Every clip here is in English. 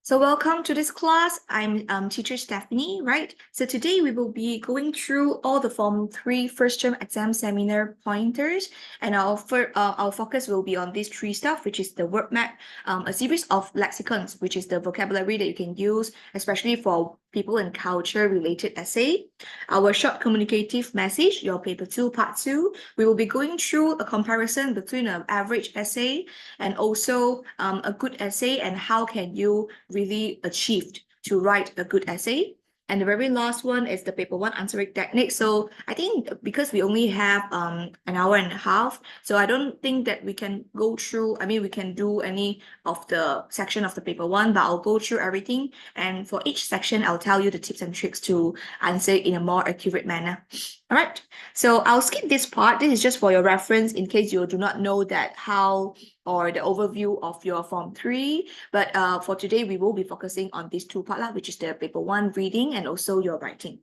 So welcome to this class. I'm teacher Stephanie, right? So today we will be going through all the Form 3 first term exam seminar pointers, and our focus will be on these three stuff, which is the word map, a series of lexicons, which is the vocabulary that you can use, especially for people and culture related essay. Our short communicative message, your paper 2, part 2. We will be going through a comparison between an average essay and also a good essay, and how can you really achieve to write a good essay. And the very last one is the paper 1 answering technique. So I think because we only have an hour and a half, so I don't think that we can go through, we can do any of the section of the paper 1, but I'll go through everything. And for each section, I'll tell you the tips and tricks to answer it in a more accurate manner. All right, so I'll skip this part. This is just for your reference in case you do not know that how or the overview of your Form 3. But for today, we will be focusing on these two parts, which is the paper 1 reading and also your writing.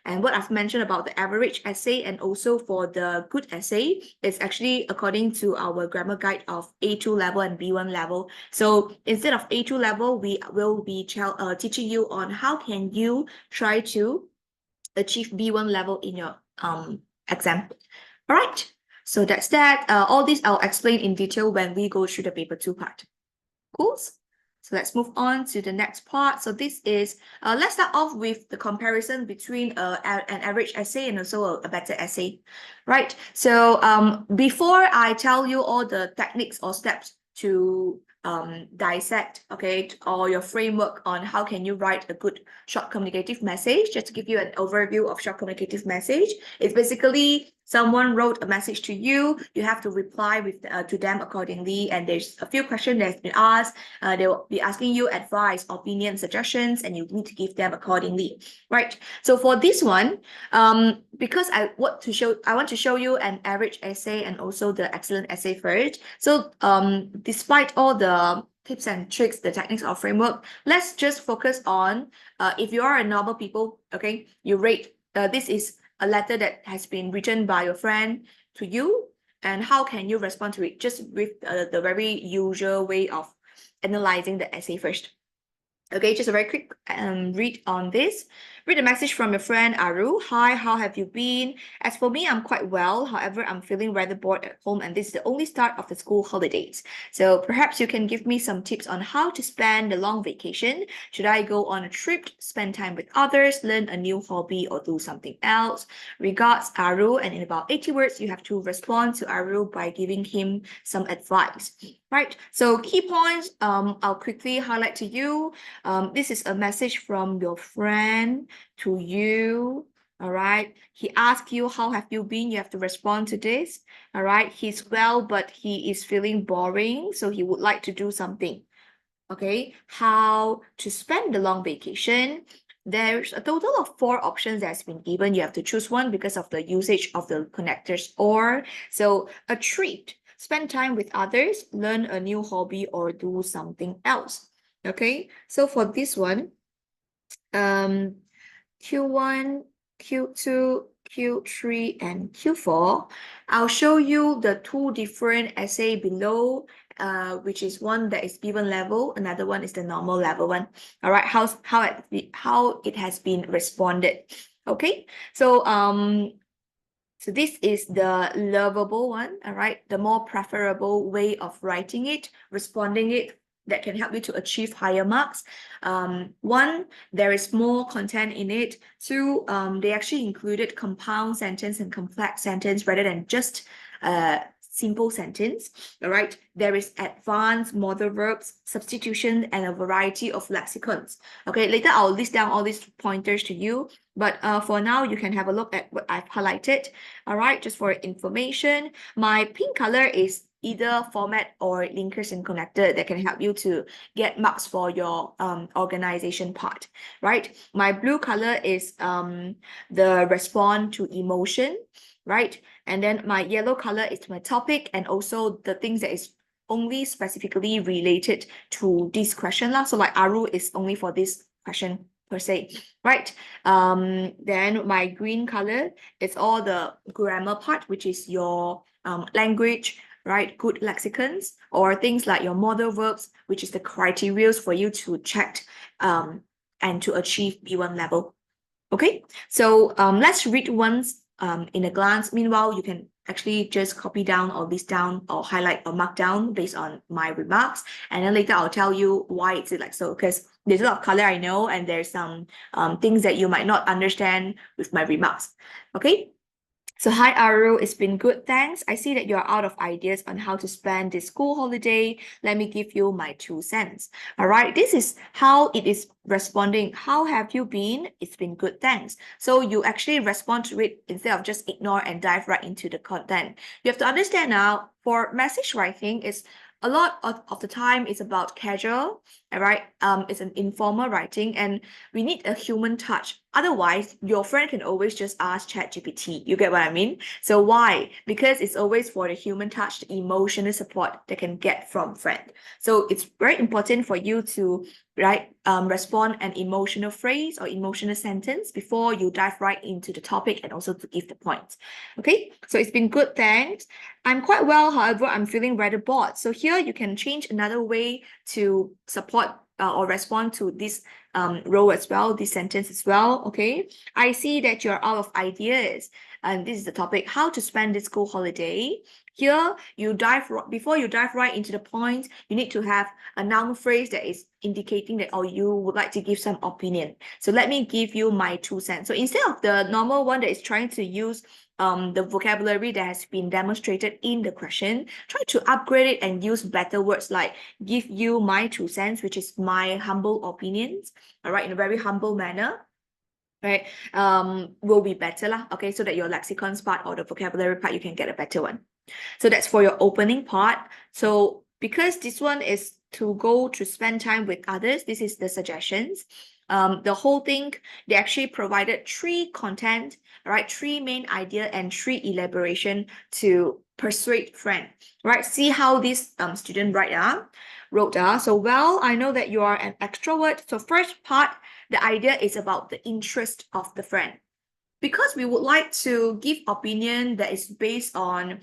And what I've mentioned about the average essay and also for the good essay is actually according to our grammar guide of A2 level and B1 level. So instead of A2 level, we will be teaching you on how can you try to achieve B1 level in your exam. All right, so that's that. All this I'll explain in detail when we go through the paper 2 part. Cool. So let's move on to the next part. So this is, let's start off with the comparison between an average essay and also a better essay, right? So before I tell you all the techniques or steps to dissect, okay, or your framework on how can you write a good short communicative message, just to give you an overview of short communicative message, it's basically someone wrote a message to you, you have to reply with to them accordingly, and there's a few questions that's been asked. They will be asking you advice, opinion, suggestions, and you need to give them accordingly, right? So for this one, because I want to show you an average essay and also the excellent essay first. So despite all the tips and tricks, the techniques or framework, let's just focus on if you are a normal people, okay, you rate this is a letter that has been written by your friend to you, and how can you respond to it, just with the very usual way of analyzing the essay first. Okay, just a very quick read on this. Read a message from your friend Aru. Hi, how have you been? As for me, I'm quite well. However, I'm feeling rather bored at home, and this is the only start of the school holidays. So perhaps you can give me some tips on how to spend the long vacation. Should I go on a trip, spend time with others, learn a new hobby, or do something else? Regards, Aru. And in about 80 words, you have to respond to Aru by giving him some advice. Right, so key points, I'll quickly highlight to you. This is a message from your friend to you. All right, he asked you, how have you been? You have to respond to this. All right, he's well, but he is feeling boring, so he would like to do something. Okay, how to spend the long vacation. There's a total of 4 options that's been given. You have to choose one because of the usage of the connectors or. So a treat, spend time with others, learn a new hobby, or do something else. Okay, so for this one, Q1, Q2, Q3, and Q4, I'll show you the 2 different essay below, which is one that is given level, another one is the normal level one. All right, how it has been responded. Okay, so so this is the lovable one, all right, the more preferable way of writing it, responding it, that can help you to achieve higher marks. 1, there is more content in it. 2, they actually included compound sentence and complex sentence rather than just simple sentence. All right, there is advanced modal verbs, substitution, and a variety of lexicons. Okay, later I'll list down all these pointers to you, but for now you can have a look at what I've highlighted. All right, just for information, my pink color is either format or linkers and connector that can help you to get marks for your organization part, right? My blue color is the respond to emotion, right? And then my yellow color is my topic and also the things that is only specifically related to this question lah. So like Aru is only for this question per se, right? Then my green color is all the grammar part, which is your language, right? Good lexicons, or things like your modal verbs, which is the criteria for you to check and to achieve B1 level. Okay, so let's read once in a glance. Meanwhile, you can actually just copy down or list down or highlight or mark down based on my remarks. And then later I'll tell you why it's like so, because there's a lot of color I know, and there's some things that you might not understand with my remarks. Okay. So hi Aru, it's been good, thanks. I see that you're out of ideas on how to spend this school holiday. Let me give you my 2 cents. All right, this is how it is responding. How have you been? It's been good, thanks. So you actually respond to it instead of just ignore and dive right into the content. You have to understand now, for message writing, it's a lot of the time it's about casual, all right? It's an informal writing, and we need a human touch. Otherwise, your friend can always just ask ChatGPT. You get what I mean? So why? Because it's always for the human touch, the emotional support they can get from friend. So it's very important for you to respond an emotional phrase or emotional sentence before you dive right into the topic, and also to give the points. Okay, so it's been good, thanks. I'm quite well, however, I'm feeling rather bored. So here you can change another way to support or respond to this role as well, this sentence as well. Okay, I see that you're out of ideas, and this is the topic: how to spend this school holiday. Here, before you dive right into the point, you need to have a noun phrase that is indicating that, oh, you would like to give some opinion. So let me give you my 2 cents. So instead of the normal one that is trying to use the vocabulary that has been demonstrated in the question, try to upgrade it and use better words like give you my 2 cents, which is my humble opinions, all right, in a very humble manner, right? Will be better lah, okay, so that your lexicons part or the vocabulary part, you can get a better one. So that's for your opening part. So because this one is to go to spend time with others, this is the suggestions. The whole thing, they actually provided 3 content, right? 3 main idea and 3 elaboration to persuade friend, right? See how this student wrote. So, well, I know that you are an extrovert. So first part, the idea is about the interest of the friend. Because we would like to give opinion that is based on,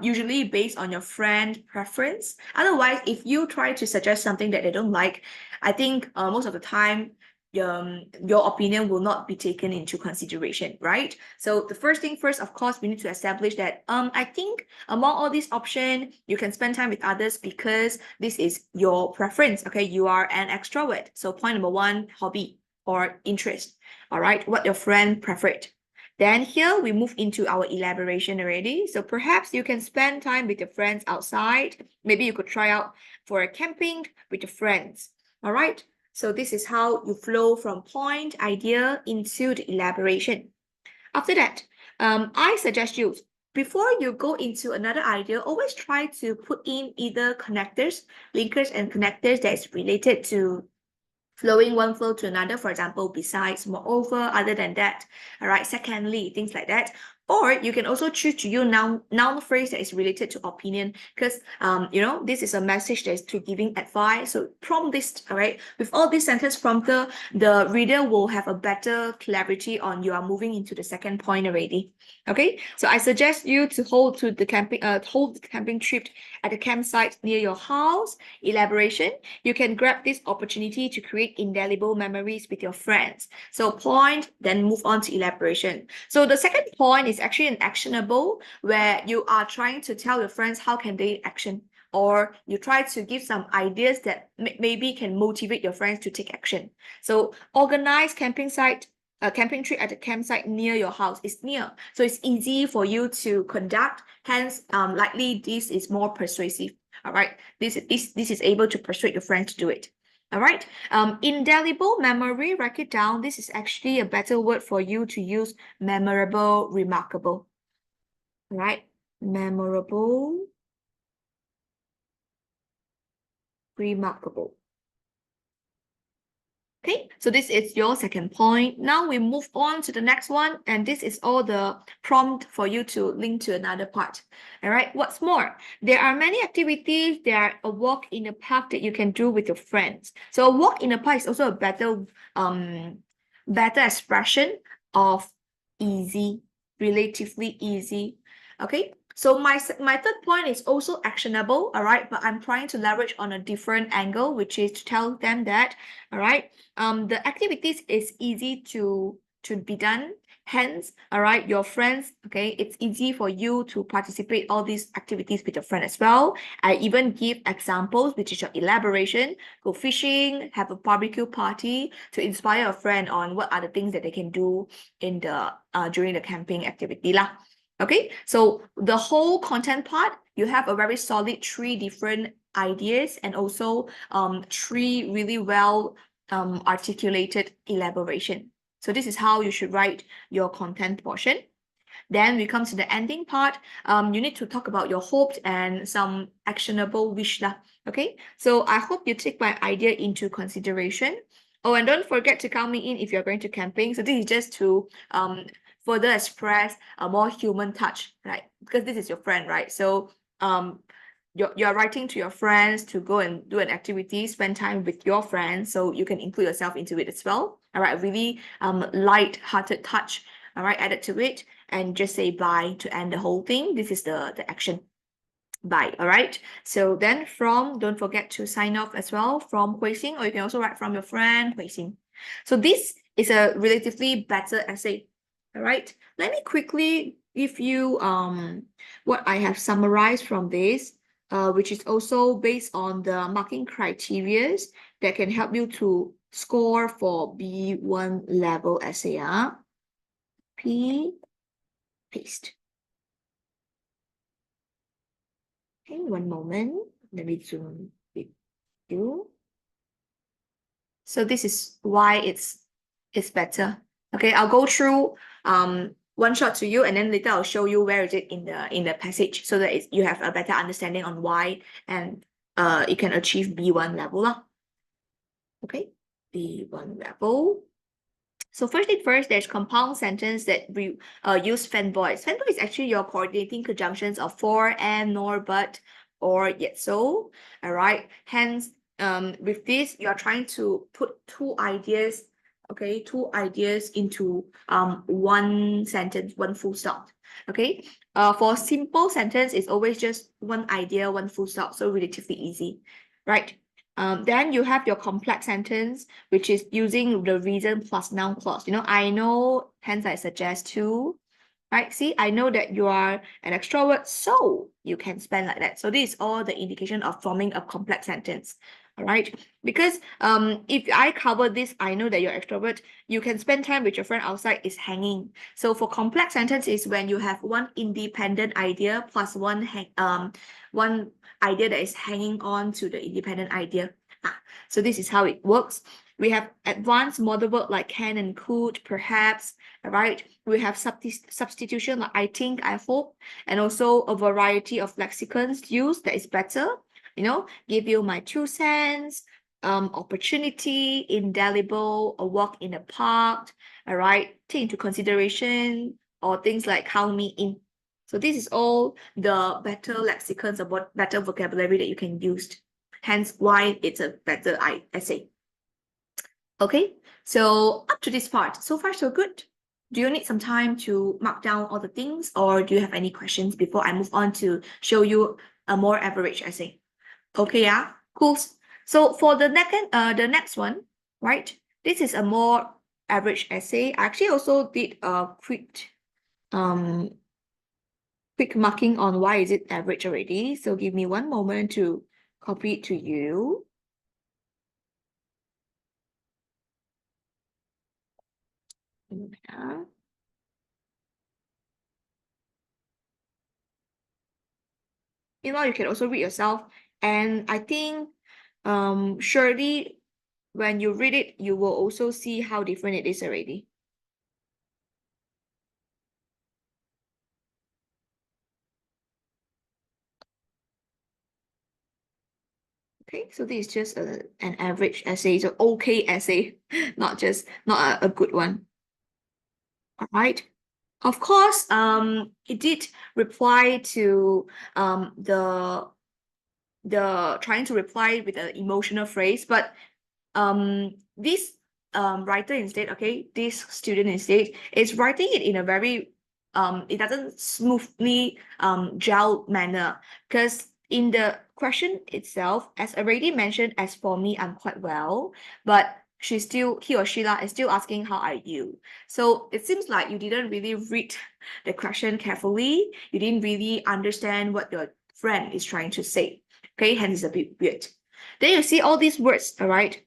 usually based on your friend preference. Otherwise, if you try to suggest something that they don't like, I think most of the time, your opinion will not be taken into consideration, right? So the first thing first, of course, we need to establish that I think among all these options, you can spend time with others because this is your preference. Okay, you are an extrovert. So point number 1, hobby or interest. All right, what your friend preferred. Then here we move into our elaboration already. So perhaps you can spend time with your friends outside. Maybe you could try out for a camping with your friends. All right. So this is how you flow from point, idea into the elaboration. After that, I suggest you, before you go into another idea, always try to put in either connectors, linkers and connectors that is related to flowing one flow to another, for example, besides, moreover, other than that, all right, secondly, things like that. Or you can also choose to use noun phrase that is related to opinion, because this is a message that is to giving advice. So prompt this, all right, with all this sentence prompter, the reader will have a better clarity on you are moving into the second point already. Okay, so I suggest you to hold the camping trip at the campsite near your house. Elaboration, you can grab this opportunity to create indelible memories with your friends. So point, then move on to elaboration. So the second point is actually an actionable, where you are trying to tell your friends how can they action, or you try to give some ideas that maybe can motivate your friends to take action. So organize camping trip at the campsite near your house. Is near, so it's easy for you to conduct, hence likely this is more persuasive. All right, this is able to persuade your friends to do it. All right, indelible memory, write it down. This is actually a better word for you to use: memorable, remarkable. All right, memorable, remarkable. Okay, so this is your second point. Now we move on to the next one, and this is all the prompt for you to link to another part. All right, what's more, there are many activities. There are a walk in the park that you can do with your friends. So a walk in the park is also a better expression of easy, relatively easy. Okay, So my third point is also actionable, all right, but I'm trying to leverage on a different angle, which is to tell them that, all right, the activities is easy to be done. Hence, all right, your friends, okay, it's easy for you to participate all these activities with your friend as well. I even give examples, which is your elaboration. Go fishing, have a barbecue party to inspire a friend on what are the things that they can do in the during the camping activity lah. Okay, so the whole content part, you have a very solid 3 different ideas and also 3 really well articulated elaboration. So this is how you should write your content portion. Then we come to the ending part. You need to talk about your hopes and some actionable wish lah. Okay, so I hope you take my idea into consideration. Oh, and don't forget to count me in if you're going to camping. So this is just to further express a more human touch, right? Because this is your friend, right? So you're writing to your friends to go and do an activity, spend time with your friends, so you can include yourself into it as well. All right, really light-hearted touch, all right, added to it, and just say bye to end the whole thing. This is the action. Bye. All right. So then from, don't forget to sign off as well from Hui Xing, or you can also write from your friend Hui Xing. So this is a relatively better essay. All right. Let me quickly give you what I have summarized from this, which is also based on the marking criteria that can help you to score for B1 level essay. Paste. Okay, one moment. Let me zoom with you. So this is why it's better. Okay, I'll go through one shot to you, and then later I'll show you where is it in the passage, so that you have a better understanding on why and it can achieve B1 level lah. Okay, B1 level. So first thing first, there's compound sentence that we use fanboys. Fanboy is actually your coordinating conjunctions of for, and, nor, but, or, yet so. All right. Hence, with this, you are trying to put 2 ideas, okay, 2 ideas into one sentence, one full stop. Okay. For simple sentence, it's always just one idea, one full stop, so relatively easy, right? Then you have your complex sentence, which is using the reason plus noun clause. You know, I know, hence I suggest to, right? See, I know that you are an extrovert, so you can spend like that. So this is all the indication of forming a complex sentence. All right, because if I cover this, I know that you're extrovert, you can spend time with your friend outside is hanging. So for complex sentence is when you have one independent idea plus one idea that is hanging on to the independent idea. So this is how it works. We have advanced modal verb like can and could, perhaps, right? We have substitution like I think, I hope, and also a variety of lexicons used that is better. You know, give you my 2 cents, opportunity, indelible, a walk in the park, all right? Take into consideration, or things like count me in. So this is all the better lexicons, about better vocabulary that you can use. Hence why it's a better essay. Okay, so up to this part, so far so good. Do you need some time to mark down all the things, or do you have any questions before I move on to show you a more average essay? Okay, yeah, cool. So for the next one, right? This is a more average essay. I actually also did a quick marking on why is it average already. So give me one moment to copy it to you. Yeah. Meanwhile, you can also read yourself. And I think surely when you read it, you will also see how different it is already. Okay, so this is just an average essay, so okay essay, not a good one. All right. Of course, it did reply to the trying to reply with an emotional phrase, but this writer instead, okay, this student instead is writing it in a very it doesn't smoothly gel manner, because in the question itself, as already mentioned, as for me, I'm quite well, but he or she is still asking how are you. So it seems like you didn't really read the question carefully. You didn't really understand what your friend is trying to say. Okay, hence it's a bit weird. Then you see all these words, all right?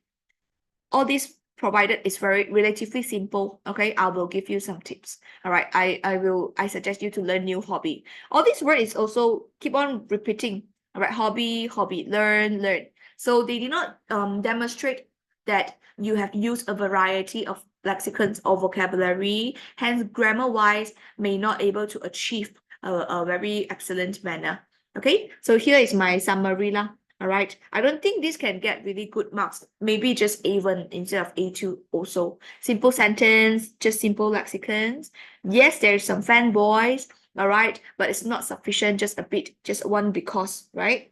All these provided is very relatively simple. Okay, I will give you some tips. All right, I suggest you to learn new hobby. All these words is also keep on repeating. All right, hobby, learn. So they did not demonstrate that you have used a variety of lexicons or vocabulary, hence grammar wise may not able to achieve a very excellent manner. Okay, so here is my summary lah. All right, I don't think this can get really good marks. Maybe just A1 instead of A2 also. Simple sentence, just simple lexicons. Yes, there's some fanboys, all right, but it's not sufficient, just a bit, just one because, right?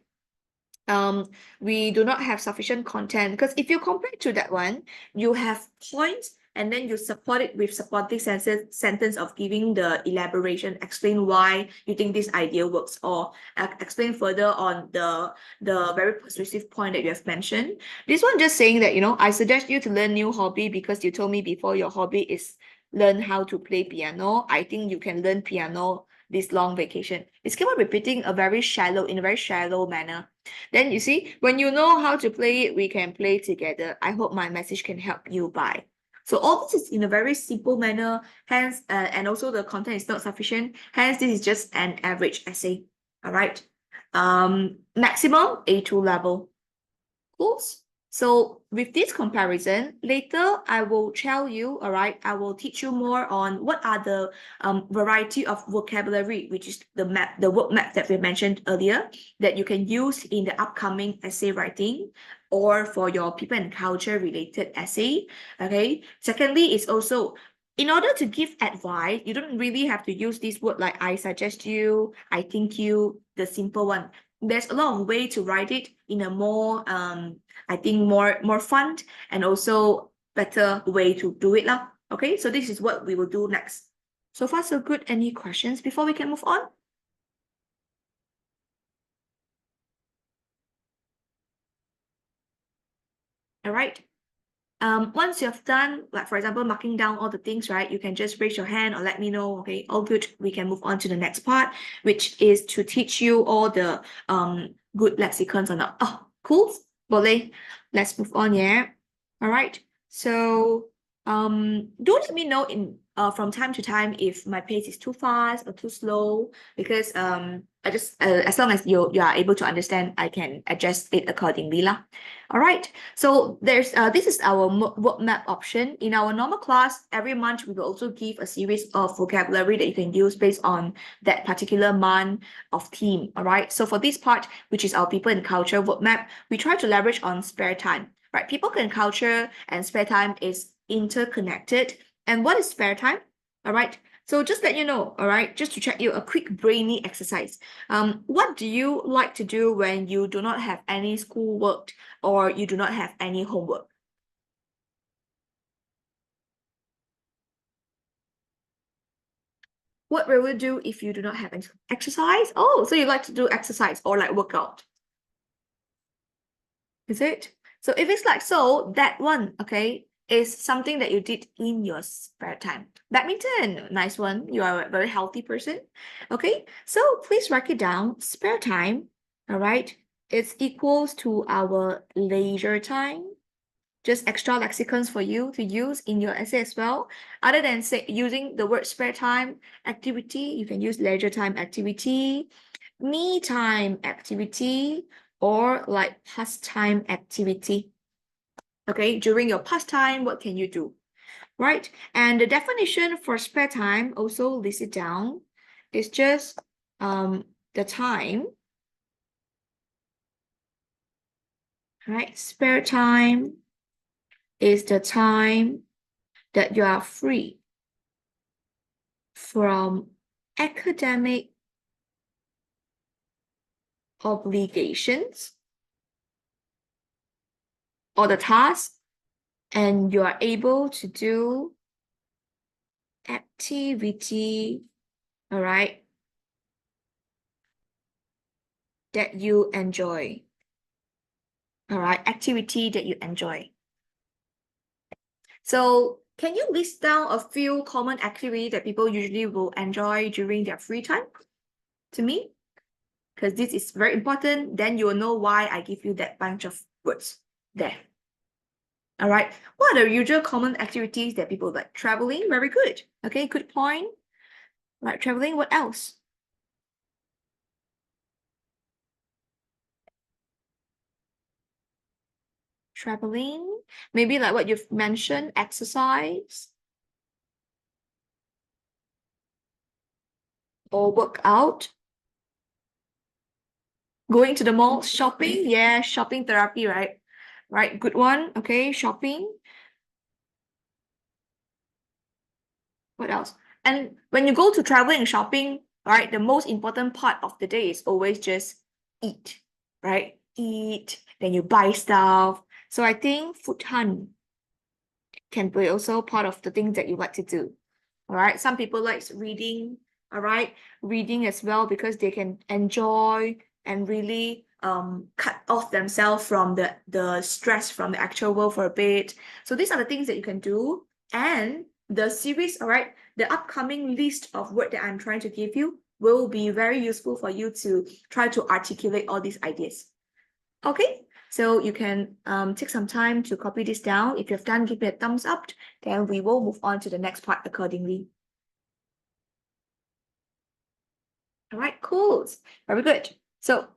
We do not have sufficient content, because if you compare to that one, you have points and then you support it with supporting sentence of giving the elaboration, explain why you think this idea works, or explain further on the very persuasive point that you have mentioned. This one just saying that, I suggest you to learn new hobby because you told me before your hobby is learn how to play piano. I think you can learn piano this long vacation. It's keep on repeating in a very shallow manner. Then you see, when you know how to play it, we can play together. I hope my message can help you by. So all this is in a very simple manner, hence, and also the content is not sufficient. Hence, this is just an average essay. All right. Maximum A2 level. Cool. So with this comparison, later I will tell you, all right, I will teach you more on what are the variety of vocabulary, which is the word map that we mentioned earlier, that you can use in the upcoming essay writing or for your people and culture related essay. Okay. Secondly, is also in order to give advice, you don't really have to use this word like I suggest you, I think you, the simple one. There's a lot of way to write it in a more I think more fun and also better way to do it lah. Okay, so this is what we will do next. So far so good. Any questions before we can move on? All right. Once you have done, like for example, marking down all the things, right, you can just raise your hand or let me know. Okay, all good. We can move on to the next part, which is to teach you all the good lexicons or not. Oh, cool. Boleh. Let's move on, yeah. All right. So do let me know in from time to time if my pace is too fast or too slow, because I just as long as you are able to understand, I can adjust it accordingly lah. All right. So there's this is our word map option. In our normal class, every month we will also give a series of vocabulary that you can use based on that particular month of theme. All right. So for this part, which is our people and culture word map, we try to leverage on spare time. Right. People and culture and spare time is interconnected. And what is spare time? All right. So just let you know, all right, just to check you a quick brainy exercise. What do you like to do when you do not have any schoolwork or you do not have any homework? What will you do if you do not have any exercise? Oh, so you like to do exercise or like workout? Is it? So if it's like so, that one, okay, is something that you did in your spare time. Badminton, nice one. You are a very healthy person. Okay, so please write it down. Spare time, all right, it's equals to our leisure time. Just extra lexicons for you to use in your essay as well. Other than say using the word spare time activity, you can use leisure time activity, me time activity, or like pastime activity. Okay, during your pastime, what can you do? Right? And the definition for spare time, also list it down. It's just the time. Right? Spare time is the time that you are free from academic obligations or the task, and you are able to do activity All right, that you enjoy. All right, activity that you enjoy. So can you list down a few common activities that people usually will enjoy during their free time to me? Because this is very important. Then you will know why I give you that bunch of words there. All right. What are the usual common activities that people like? Traveling, very good. Okay, good point. Right, traveling, what else? Traveling, maybe like what you've mentioned, exercise or work out. Going to the mall, shopping, yeah, shopping therapy, right? Right, good one. Okay, shopping. What else? And when you go to traveling and shopping, right, the most important part of the day is always just eat, right? Eat, then you buy stuff. So I think food hunt can be also part of the things that you like to do. All right. Some people likes reading, all right, reading as well because they can enjoy and really cut off themselves from the stress from the actual world for a bit. So these are the things that you can do. And the series, all right, the upcoming list of words that I'm trying to give you will be very useful for you to try to articulate all these ideas. Okay, so you can take some time to copy this down. If you've done, give me a thumbs up. Then we will move on to the next part accordingly. All right, cool. Very good. So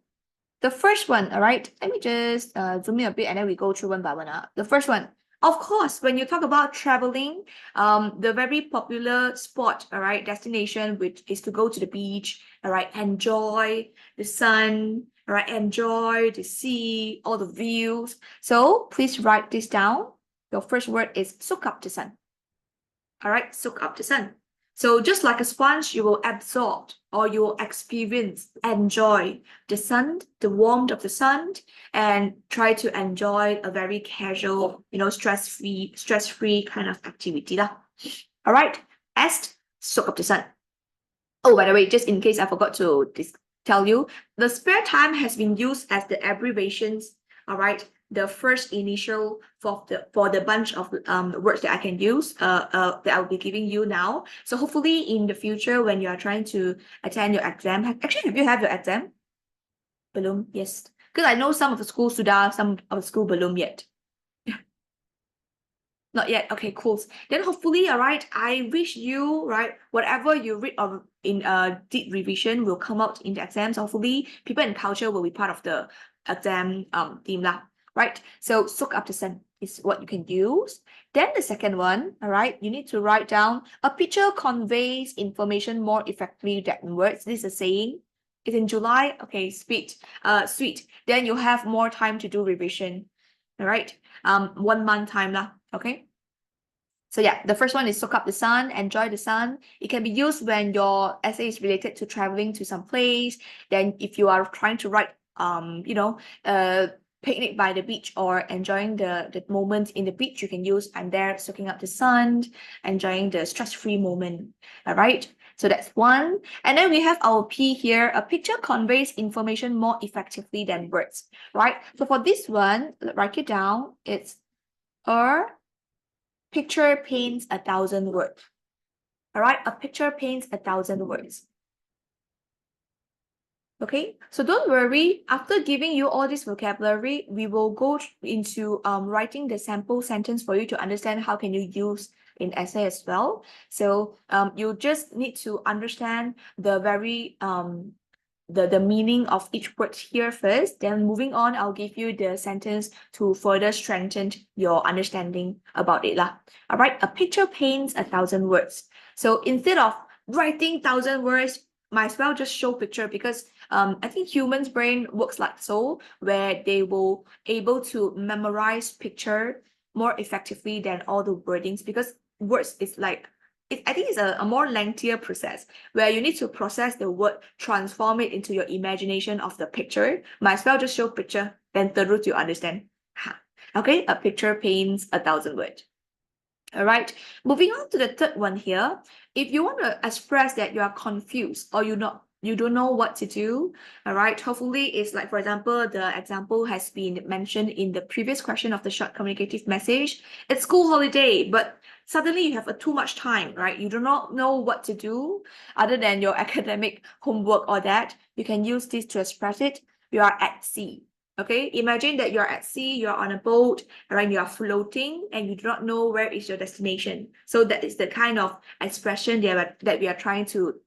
the first one, all right, let me just zoom in a bit and then we go through one by one. The first one, of course, when you talk about traveling, the very popular spot, all right, destination, which is to go to the beach, all right, enjoy the sun, all right, enjoy the sea, all the views. So please write this down. Your first word is soak up the sun. All right, soak up the sun. So just like a sponge, you will absorb or you will experience, enjoy the sun, the warmth of the sun, and try to enjoy a very casual, stress-free kind of activity lah. All right, S, soak up the sun. Oh, by the way, just in case I forgot to tell you, the spare time has been used as the abbreviations, all right, the first initial for the bunch of words that I can use that I'll be giving you now. So hopefully in the future when you are trying to attend your exam, actually have you have your exam? Belum? Yes. Because I know some of the schools sudah, some of the school belum yet. Not yet. Okay, cool. Then hopefully, all right, I wish you, right, whatever you read or in deep revision will come out in the exams. Hopefully, people and culture will be part of the exam theme lah. Right? So soak up the sun is what you can use. Then the second one, all right, you need to write down a picture conveys information more effectively than words. This is a saying. It's in July. Okay, sweet. Then you have more time to do revision. All right. 1 month time lah. Okay. So yeah, the first one is soak up the sun, enjoy the sun. It can be used when your essay is related to traveling to some place. Then if you are trying to write picnic by the beach or enjoying the moment in the beach, you can use I'm there soaking up the sun, enjoying the stress-free moment. All right. So that's one. And then we have our P here. A picture conveys information more effectively than words, right? So for this one, write it down. It's a picture paints 1,000 words. All right, a picture paints 1,000 words. Okay, so don't worry. After giving you all this vocabulary, we will go into writing the sample sentence for you to understand how can you use in essay as well. So you just need to understand the very the meaning of each word here first. Then moving on, I'll give you the sentence to further strengthen your understanding about it lah. All right, a picture paints 1,000 words. So instead of writing 1,000 words, might as well just show picture because I think humans' brain works like so, where they will able to memorize picture more effectively than all the wordings because words is like I think it's a more lengthier process where you need to process the word, transform it into your imagination of the picture. Might as well just show picture, then terus you understand. Okay, a picture paints 1,000 words. All right, moving on to the third one here. If you want to express that you are confused or you don't know what to do, all right, hopefully it's like, for example, the example has been mentioned in the previous question of the short communicative message. It's school holiday, but suddenly you have too much time, right? You do not know what to do other than your academic homework or that. You can use this to express it. You are at sea. Okay, imagine that you're at sea, you're on a boat, right? You are floating and you do not know where is your destination. So that is the kind of expression that we are trying to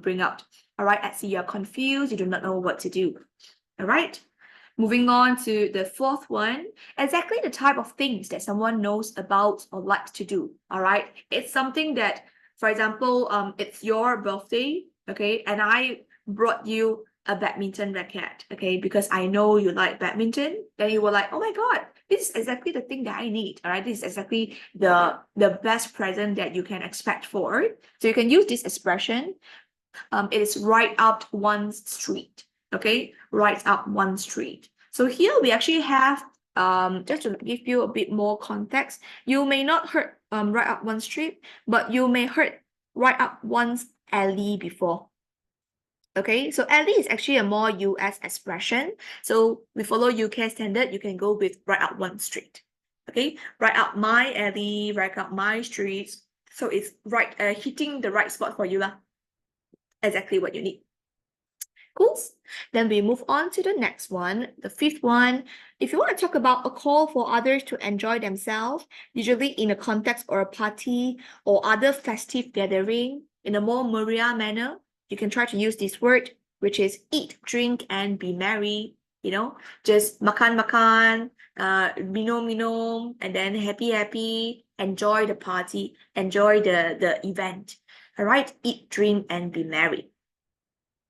bring out. All right, at sea, you're confused, you do not know what to do. All right, moving on to the fourth one, exactly the type of things that someone knows about or likes to do. All right, it's something that, for example, it's your birthday, okay, and I brought you a badminton racket, okay, because I know you like badminton. Then you were like, oh my god, this is exactly the thing that I need. All right, this is exactly the best present that you can expect for. So you can use this expression. It is right up one street. Okay, right up one street. So here we actually have just to give you a bit more context, you may not heard right up one street, but you may heard right up one's alley before. Okay, so alley is actually a more US expression. So we follow UK standard, you can go with right up one street. Okay, right up my alley, right up my streets. So it's right, hitting the right spot for you lah. Exactly what you need. Cool. Then we move on to the next one, the fifth one. If you want to talk about a call for others to enjoy themselves, usually in a context or a party or other festive gathering in a more Maria manner, you can try to use this word, which is eat, drink, and be merry. You know, just makan, minum, and then happy, enjoy the party, enjoy the event. All right, eat, drink, and be merry.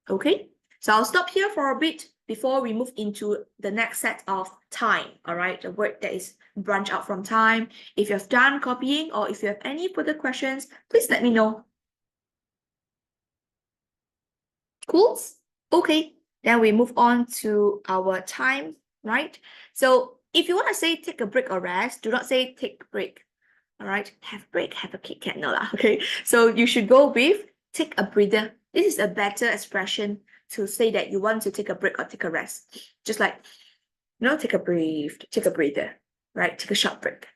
Okay, so I'll stop here for a bit before we move into the next set of time. All right, the word that is branch out from time. If you have done copying or if you have any further questions, please let me know. Cool. Okay, then we move on to our time, right? So if you want to say take a break or rest, do not say take a break. All right, have a break, have a Kit Kat, no lah. Okay, so you should go with take a breather. This is a better expression to say that you want to take a break or take a rest. Just like, you know, take a breather, right? Take a short break.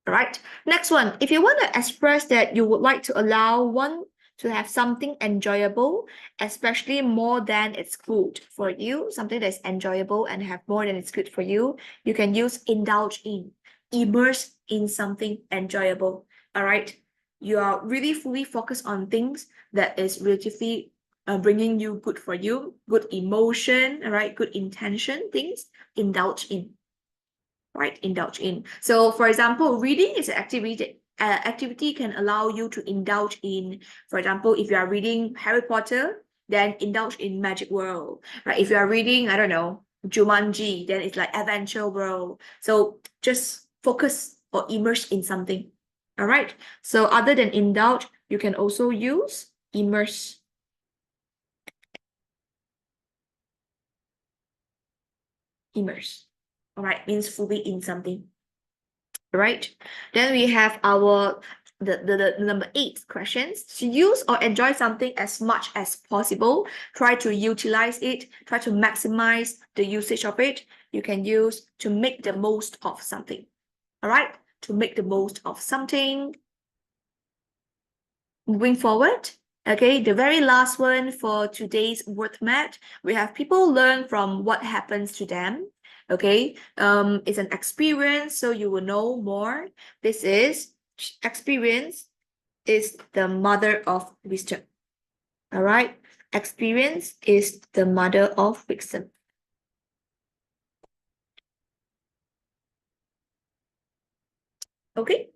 All right, next one. If you want to express that you would like to allow one to have something enjoyable, especially more than it's good for you, something that's enjoyable and have more than it's good for you, you can use indulge in, immerse in something enjoyable. All right, you are really fully focused on things that is relatively bringing you good for you, good emotion, all right, good intention, things, indulge in. Right, indulge in. So for example, reading is an activity can allow you to indulge in. For example, if you are reading Harry Potter, then indulge in Magic World, right? If you are reading, I don't know, Jumanji, then it's like Adventure World. So just focus or immerse in something. All right, so other than indulge, you can also use immerse. Immerse. All right, means fully in something. All right, then we have our the number 8 questions. To use or enjoy something as much as possible, try to utilize it, try to maximize the usage of it. You can use to make the most of something. All right, to make the most of something. Moving forward, okay, the very last one for today's word mat, we have people learn from what happens to them. Okay, it's an experience, so you will know more. This is experience is the mother of wisdom. All right, experience is the mother of wisdom. Okay,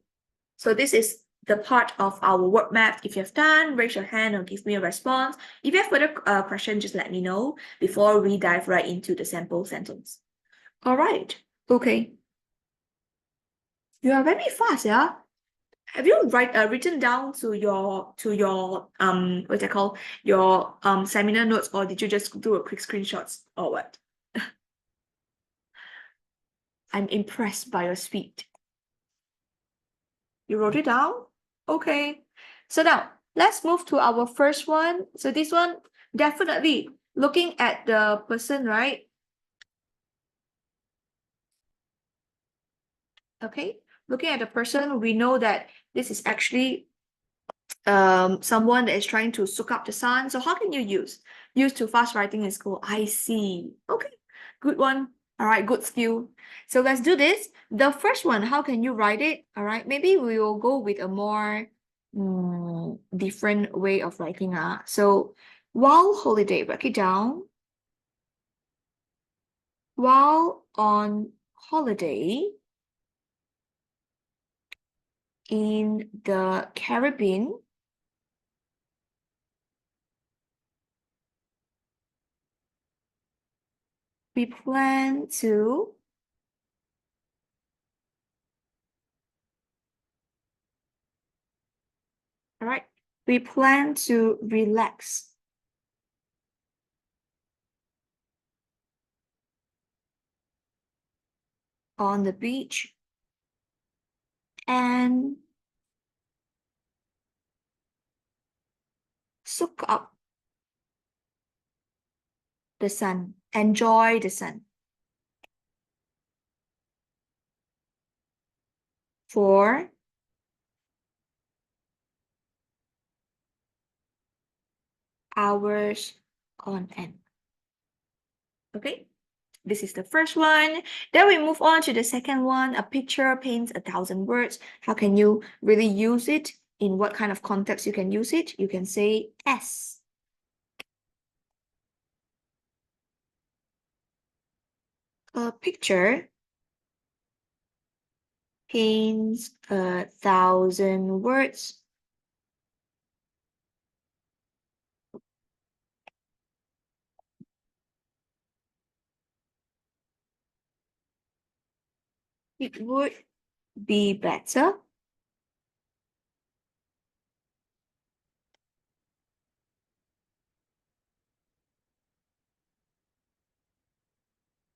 so this is the part of our word map. If you have done, raise your hand or give me a response. If you have further questions, just let me know before we dive right into the sample sentence. All right, okay. You are very fast, yeah? Have you written down to your what's that called, your seminar notes, or did you just do a quick screenshots or what? I'm impressed by your speed. You wrote it down? Okay. So now, let's move to our first one. So this one, definitely looking at the person, right? Okay. Looking at the person, we know that this is actually someone that is trying to soak up the sun. So how can you use to fast writing in school? I see. Okay, good one. All right, good skill. So let's do this. The first one, how can you write it? All right, maybe we will go with a more different way of writing. So while holiday, break it down. While on holiday in the Caribbean, we plan to all right, we plan to relax on the beach and soak up the sun, enjoy the sun for hours on end. Okay, this is the first one. Then we move on to the second one. A picture paints 1,000 words. How can you really use it? In what kind of context you can use it? You can say as. A picture paints 1,000 words. It would be better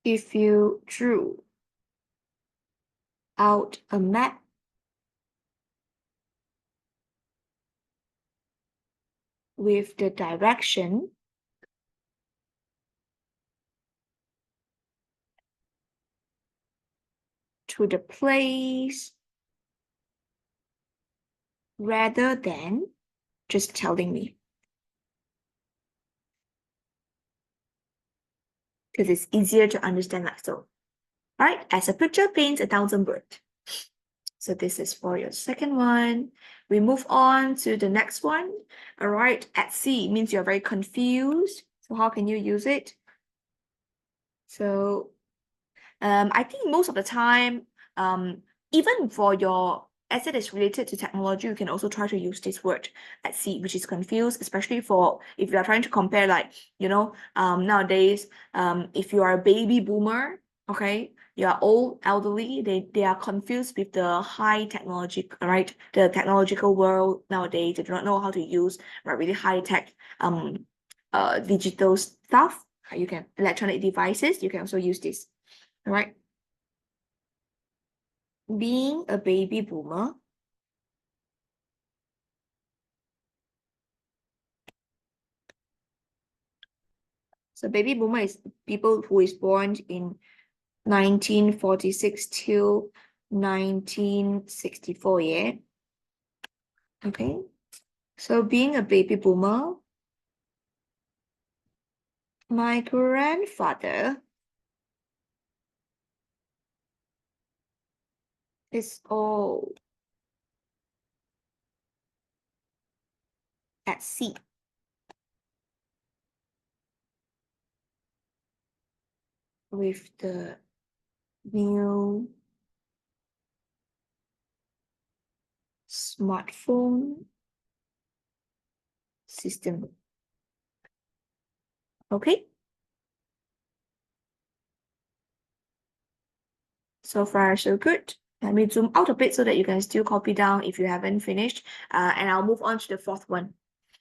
if you drew out a map with the direction to the place rather than just telling me. Because it's easier to understand like so. All right, as a picture paints 1,000 words. So this is for your second one. We move on to the next one. All right, at sea means you're very confused. So how can you use it? So I think most of the time, even for your as it is related to technology, you can also try to use this word at sea, which is confused, especially for if you are trying to compare, like, nowadays, if you are a baby boomer, okay, you are old, elderly, they are confused with the high technology, right? The technological world nowadays, they do not know how to use really high tech digital stuff. You can electronic devices, you can also use this. All right. Being a baby boomer, so baby boomer is people who is born in 1946 till 1964, yeah? Okay. So being a baby boomer, my grandfather is old at sea. With the new smartphone system. Okay. So far, so good. Let me zoom out a bit so that you can still copy down if you haven't finished. And I'll move on to the fourth one.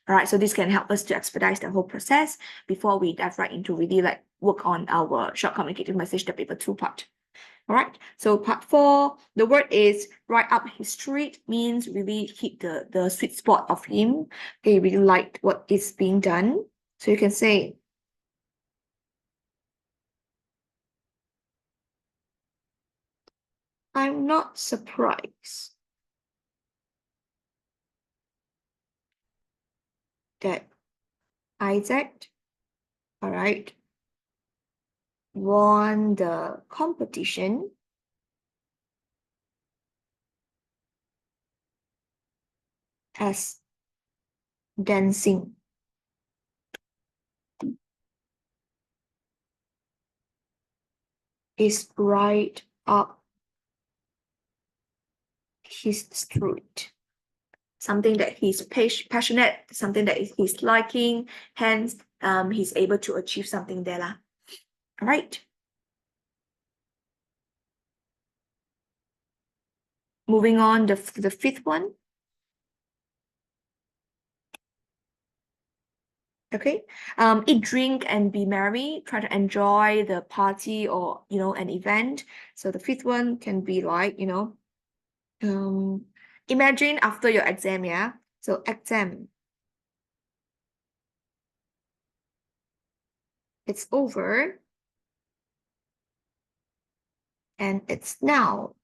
All right, so this can help us to expedite the whole process before we dive right into really like work on our short communicative message, the paper 2 part. All right, so part 4, the word is right up his street, means really hit the sweet spot of him. He really liked what is being done. So you can say, I'm not surprised that Isaac, all right, won the competition as dancing is right up his street. Something that he's passionate, something that he's liking, hence he's able to achieve something there lah. All right. Moving on to the 5th one. Okay. Eat, drink, and be merry. Try to enjoy the party or an event. So the 5th one can be like, imagine after your exam, yeah. So exam. It's over. And it's now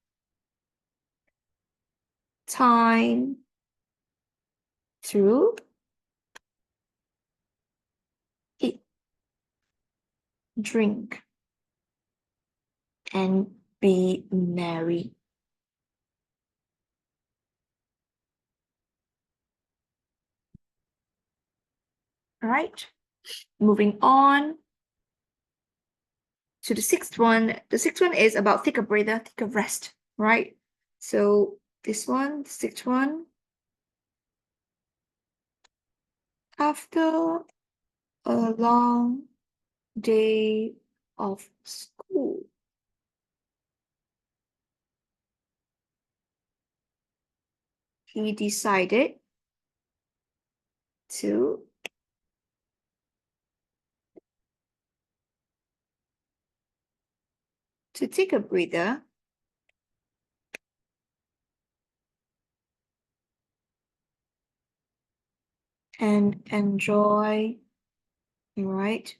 time to eat, drink, and be merry. All right. Moving on to the 6th one. The 6th one is about take a breather, take a rest, right? So this one, the 6th one. After a long day of school, he decided to take a breather and enjoy, right,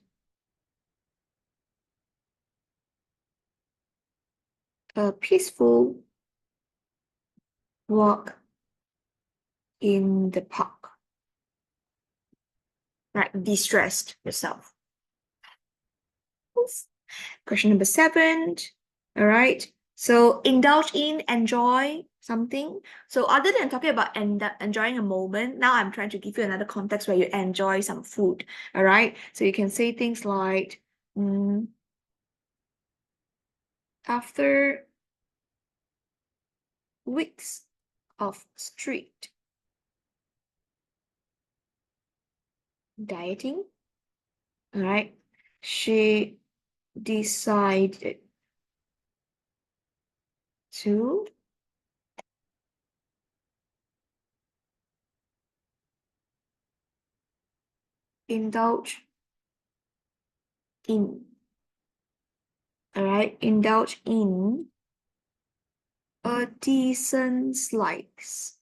a peaceful walk in the park. Right, de-stressed yourself. Question number 7. All right. So indulge in, enjoy something. So other than talking about enjoying a moment, now I'm trying to give you another context where you enjoy some food. All right. So you can say things like, after weeks of strict dieting, all right, she decided to indulge in, all right, indulge in a decent slice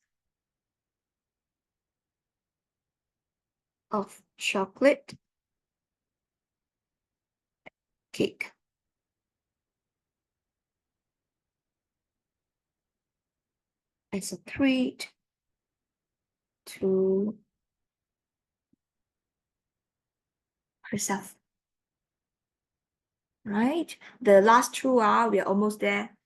of chocolate cake. As a treat to herself. Right? The last 2 we are almost there.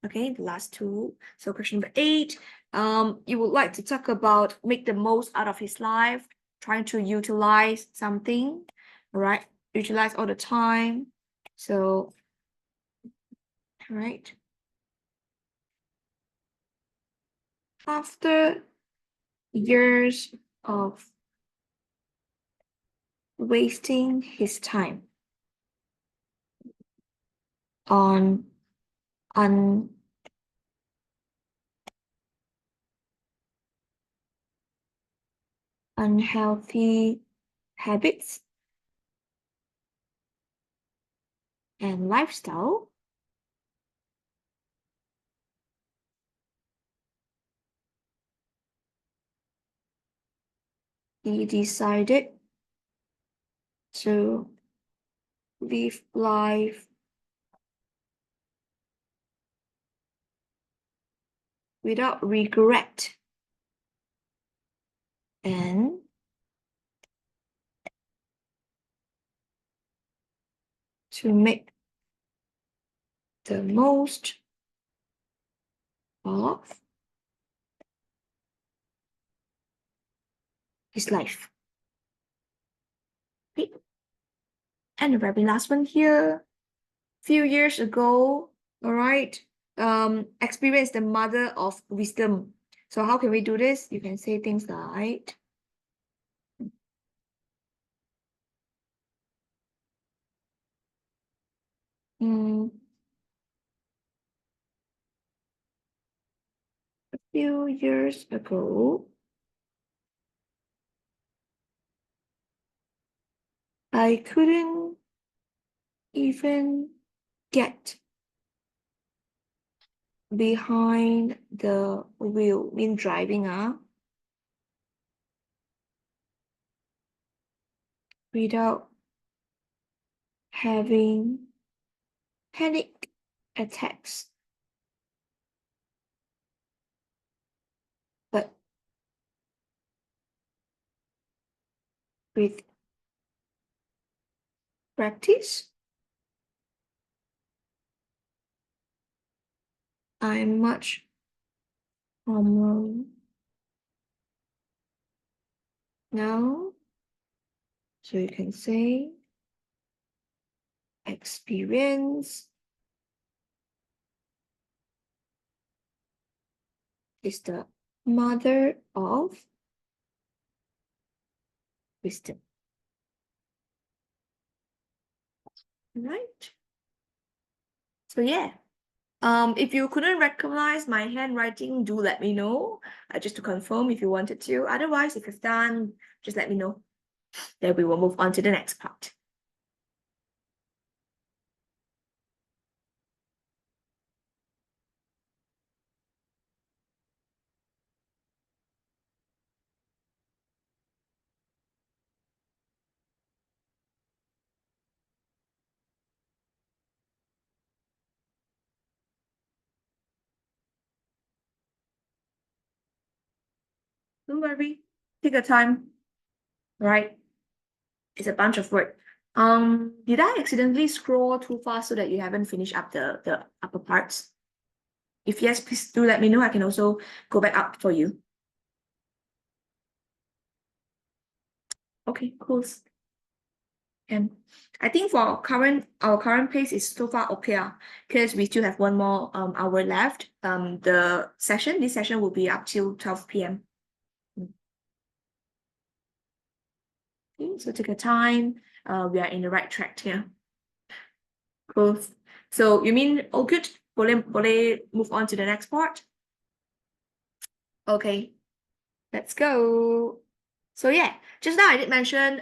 Okay, the last 2. So question number 8. You would like to talk about make the most out of his life, trying to utilize something, right? Utilize all the time. So, right. After years of wasting his time on unhealthy habits and lifestyle, he decided to live life without regret and to make the most of his life. Okay. And the very last one here. Few years ago, all right, experience the mother of wisdom. So how can we do this? You can say things like, a few years ago, I couldn't even get behind the wheel, mean driving, without having panic attacks. But with practice, I'm much calmer now. So you can say experience is the mother of wisdom. Right? So yeah. If you couldn't recognize my handwriting, do let me know. Just to confirm if you wanted to. Otherwise, if you've done, just let me know. Then we will move on to the next part. Don't worry, take your time. Right? It's a bunch of work. Did I accidentally scroll too fast so that you haven't finished up the upper parts? If yes, please do let me know. I can also go back up for you. Okay, cool. And I think for our current pace is so far okay, because we still have one more hour left. This session will be up till 12 p.m. Okay, so take your time. We are in the right track here. Cool. So you mean all good? Boleh move on to the next part? Okay, let's go. So yeah, just now I did mention,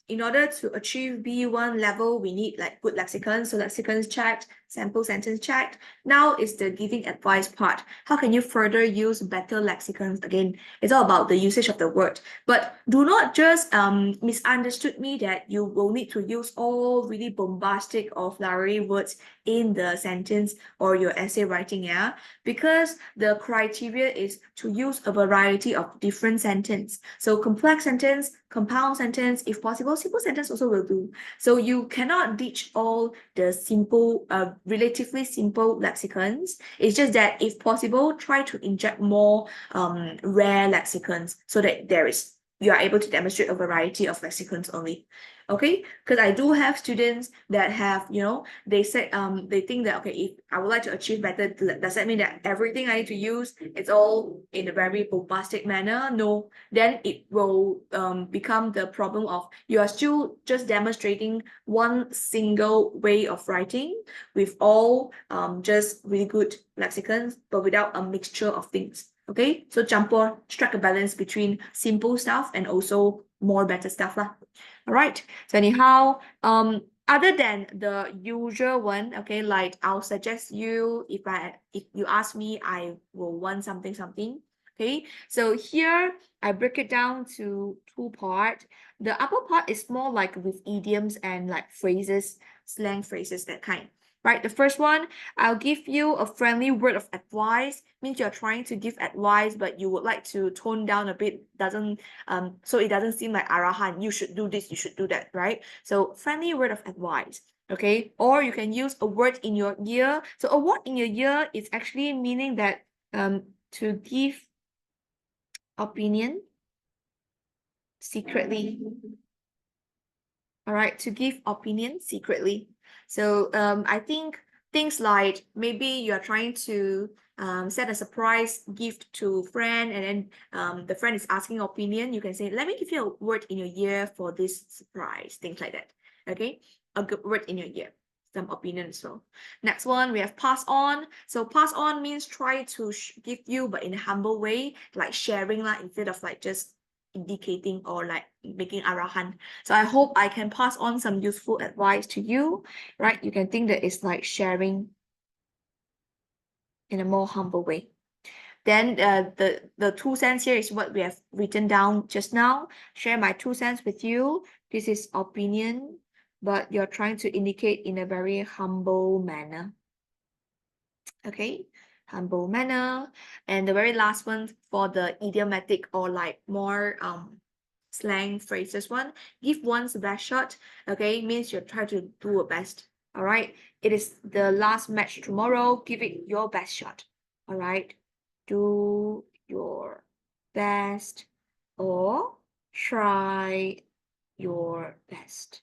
in order to achieve B1 level, we need like good lexicons. So lexicons checked, sample sentence checked. Now is the giving advice part. How can you further use better lexicons? Again, it's all about the usage of the word. But do not just misunderstood me that you will need to use all really bombastic or flowery words in the sentence or your essay writing, yeah? Because the criteria is to use a variety of different sentence. So complex sentence, compound sentence, if possible, simple sentence also will do. So you cannot ditch all the simple, relatively simple lexicons. It's just that if possible, try to inject more rare lexicons so that you are able to demonstrate a variety of lexicons only. Okay, because I do have students that have, they said they think that, okay, if I would like to achieve better, does that mean that everything I need to use, it's all in a very bombastic manner? No, then it will become the problem of you are still just demonstrating one single way of writing with all just really good lexicons, but without a mixture of things. Okay, so campur, strike a balance between simple stuff and also more better stuff lah. All right, so anyhow, other than the usual one, okay, like I'll suggest you, if you ask me, I will want something. Okay, so here I break it down to two parts. The upper part is more like with idioms and like phrases, slang phrases, that kind. Right, the first one, I'll give you a friendly word of advice, means you're trying to give advice, but you would like to tone down a bit, so it doesn't seem like arahan, you should do this, you should do that, right? So friendly word of advice. Okay, or you can use a word in your ear. So a word in your ear is actually meaning that to give opinion secretly. All right, to give opinion secretly. So I think things like maybe you are trying to send a surprise gift to friend, and then the friend is asking opinion. You can say, let me give you a word in your ear for this surprise, things like that. Okay, a good word in your ear, some opinion as well. Next one, we have pass on. So pass on means try to give you, but in a humble way, like sharing lah, instead of like just indicating or like making arahan. So I hope I can pass on some useful advice to you, right? You can think that it's like sharing in a more humble way. Then the 2 cents here is what we have written down just now. Share my 2 cents with you. This is opinion, but you're trying to indicate in a very humble manner. Okay, humble manner. And the very last one for the idiomatic or like more slang phrases one, give one's best shot. Okay, means you're trying to do your best. All right, it is the last match tomorrow, give it your best shot. All right, do your best or try your best.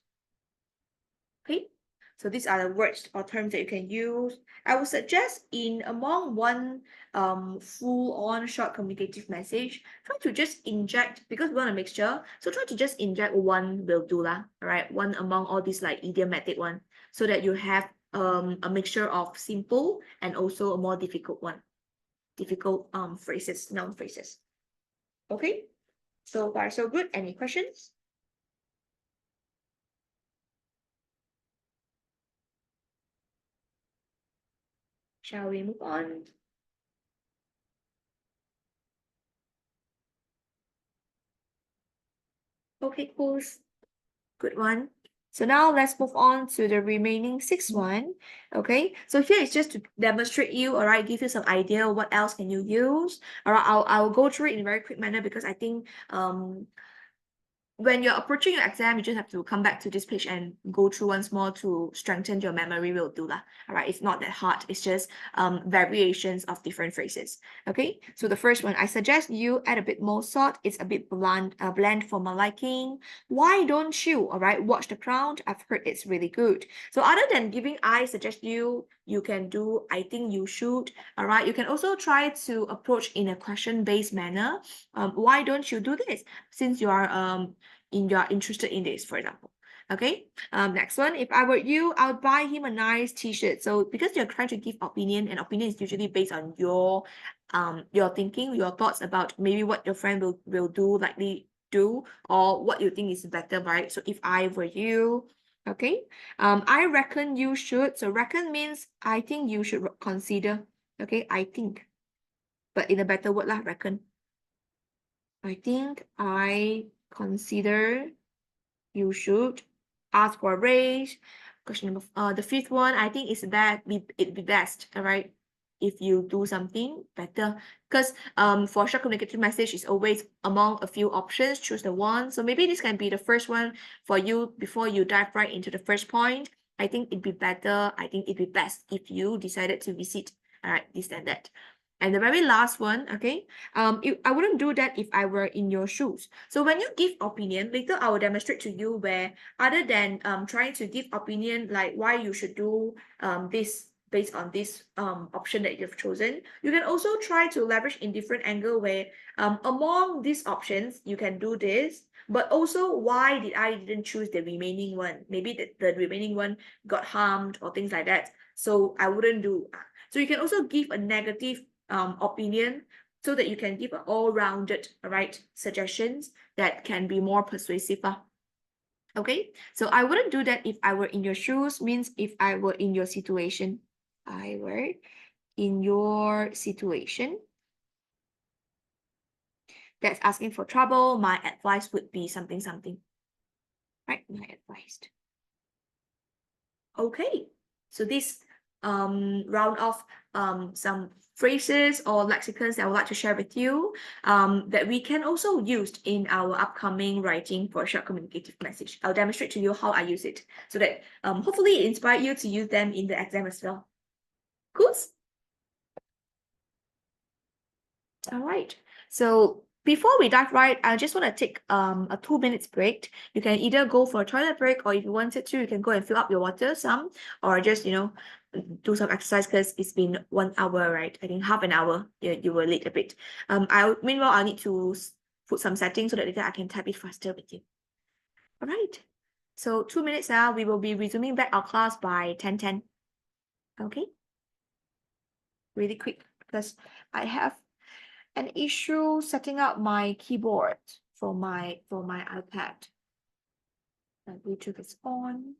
Okay, so these are the words or terms that you can use. I would suggest in among one full-on short communicative message, try to just inject, because we want a mixture, so try to just inject one will do lah. All right, one among all these like idiomatic one, so that you have a mixture of simple and also a more difficult one, difficult phrases, noun phrases. Okay, so far so good. Any questions? Shall we move on? Okay, cool. Good one. So now let's move on to the remaining 6 one. Okay, so here is just to demonstrate you, all right, give you some idea what else can you use. All right, I'll go through it in a very quick manner, because I think when you're approaching your exam, you just have to come back to this page and go through once more to strengthen your memory will do lah. All right, it's not that hard. It's just variations of different phrases. Okay, so the first one, I suggest you add a bit more salt. It's a bit bland for my liking. Why don't you, all right, watch the crowd? I've heard it's really good. So other than giving I suggest you can do I think you should. All right, you can also try to approach in a question-based manner. Why don't you do this? Since you are you're interested in this, for example. Okay, next one, if I were you, I would buy him a nice t-shirt. So because you're trying to give opinion, and opinion is usually based on your thinking, your thoughts about maybe what your friend will do, likely do, or what you think is better, right? So if I were you, okay, I reckon you should. So reckon means I think you should consider. Okay, I think, but in a better word lah, reckon. I think I consider you should ask for a raise. Question number the 5th one, I think it's that it'd be best, all right, if you do something better, because for short communicative message is always among a few options, choose the one. So maybe this can be the first one for you before you dive right into the first point. I think it'd be better, I think it'd be best if you decided to visit, all right, this and that. And the very last one, okay, I wouldn't do that if I were in your shoes. So when you give opinion, later I will demonstrate to you where other than trying to give opinion like why you should do this based on this option that you've chosen, you can also try to leverage in different angle where among these options you can do this, but also why did I didn't choose the remaining one? Maybe the remaining one got harmed or things like that. So I wouldn't do. So you can also give a negative opinion, so that you can give an all-rounded, right, suggestions that can be more persuasive. Okay, so I wouldn't do that if I were in your shoes, means if I were in your situation. I were in your situation. that's asking for trouble, my advice would be something, right? My advice. Okay, so this round off some phrases or lexicons that I would like to share with you that we can also use in our upcoming writing for a short communicative message. I'll demonstrate to you how I use it so that hopefully it inspire you to use them in the exam as well. Cool? All right. So before we dive right, I just want to take a 2 minutes break. You can either go for a toilet break, or if you wanted to, you can go and fill up your water some, or just do some exercise because it's been 1 hour, right? I think half an hour. You were late a bit. Meanwhile I need to put some settings so that later I can type it faster with you. All right. So 2 minutes now, we will be resuming back our class by 10:10. Okay. Really quick because I have an issue setting up my keyboard for my iPad. Bluetooth is on.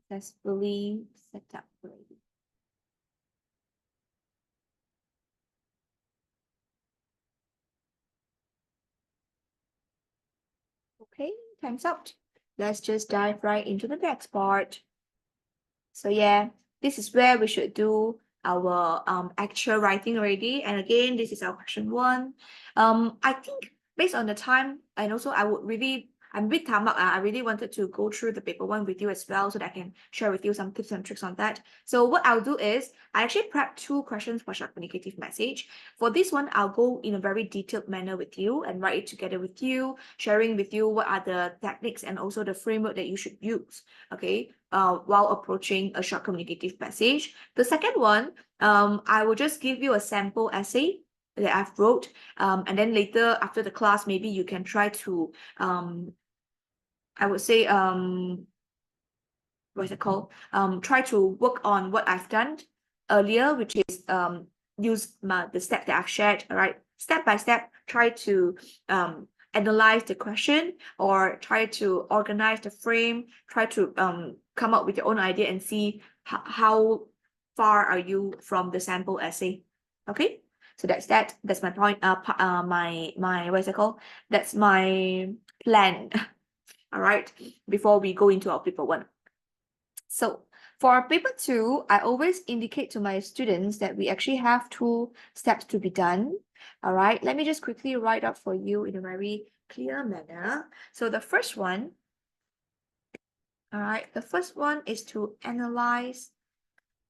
Successfully set up already. Okay, time's up. Let's just dive right into the next part. So yeah, this is where we should do our actual writing already. And again, this is our question 1. I think based on the time, and also I'm a bit tamak. I really wanted to go through the paper 1 with you as well so that I can share with you some tips and tricks on that. So what I'll do is I actually prepped 2 questions for short communicative message. For this one, I'll go in a very detailed manner with you and write it together with you, sharing with you what are the techniques and also the framework that you should use. Okay, while approaching a short communicative message. The second one, I will just give you a sample essay that I've wrote, and then later after the class, maybe you can try to, I would say, what is it called? Try to work on what I've done earlier, which is use the steps that I've shared. All right, step by step, try to analyze the question or try to organize the frame. Try to come up with your own idea and see how far are you from the sample essay. Okay, so that's that. That's my point. My what is it called? That's my plan. All right, before we go into our paper 1. So for paper 2, I always indicate to my students that we actually have 2 steps to be done. All right, let me just quickly write up for you in a very clear manner. So the first one, all right, the first one is to analyze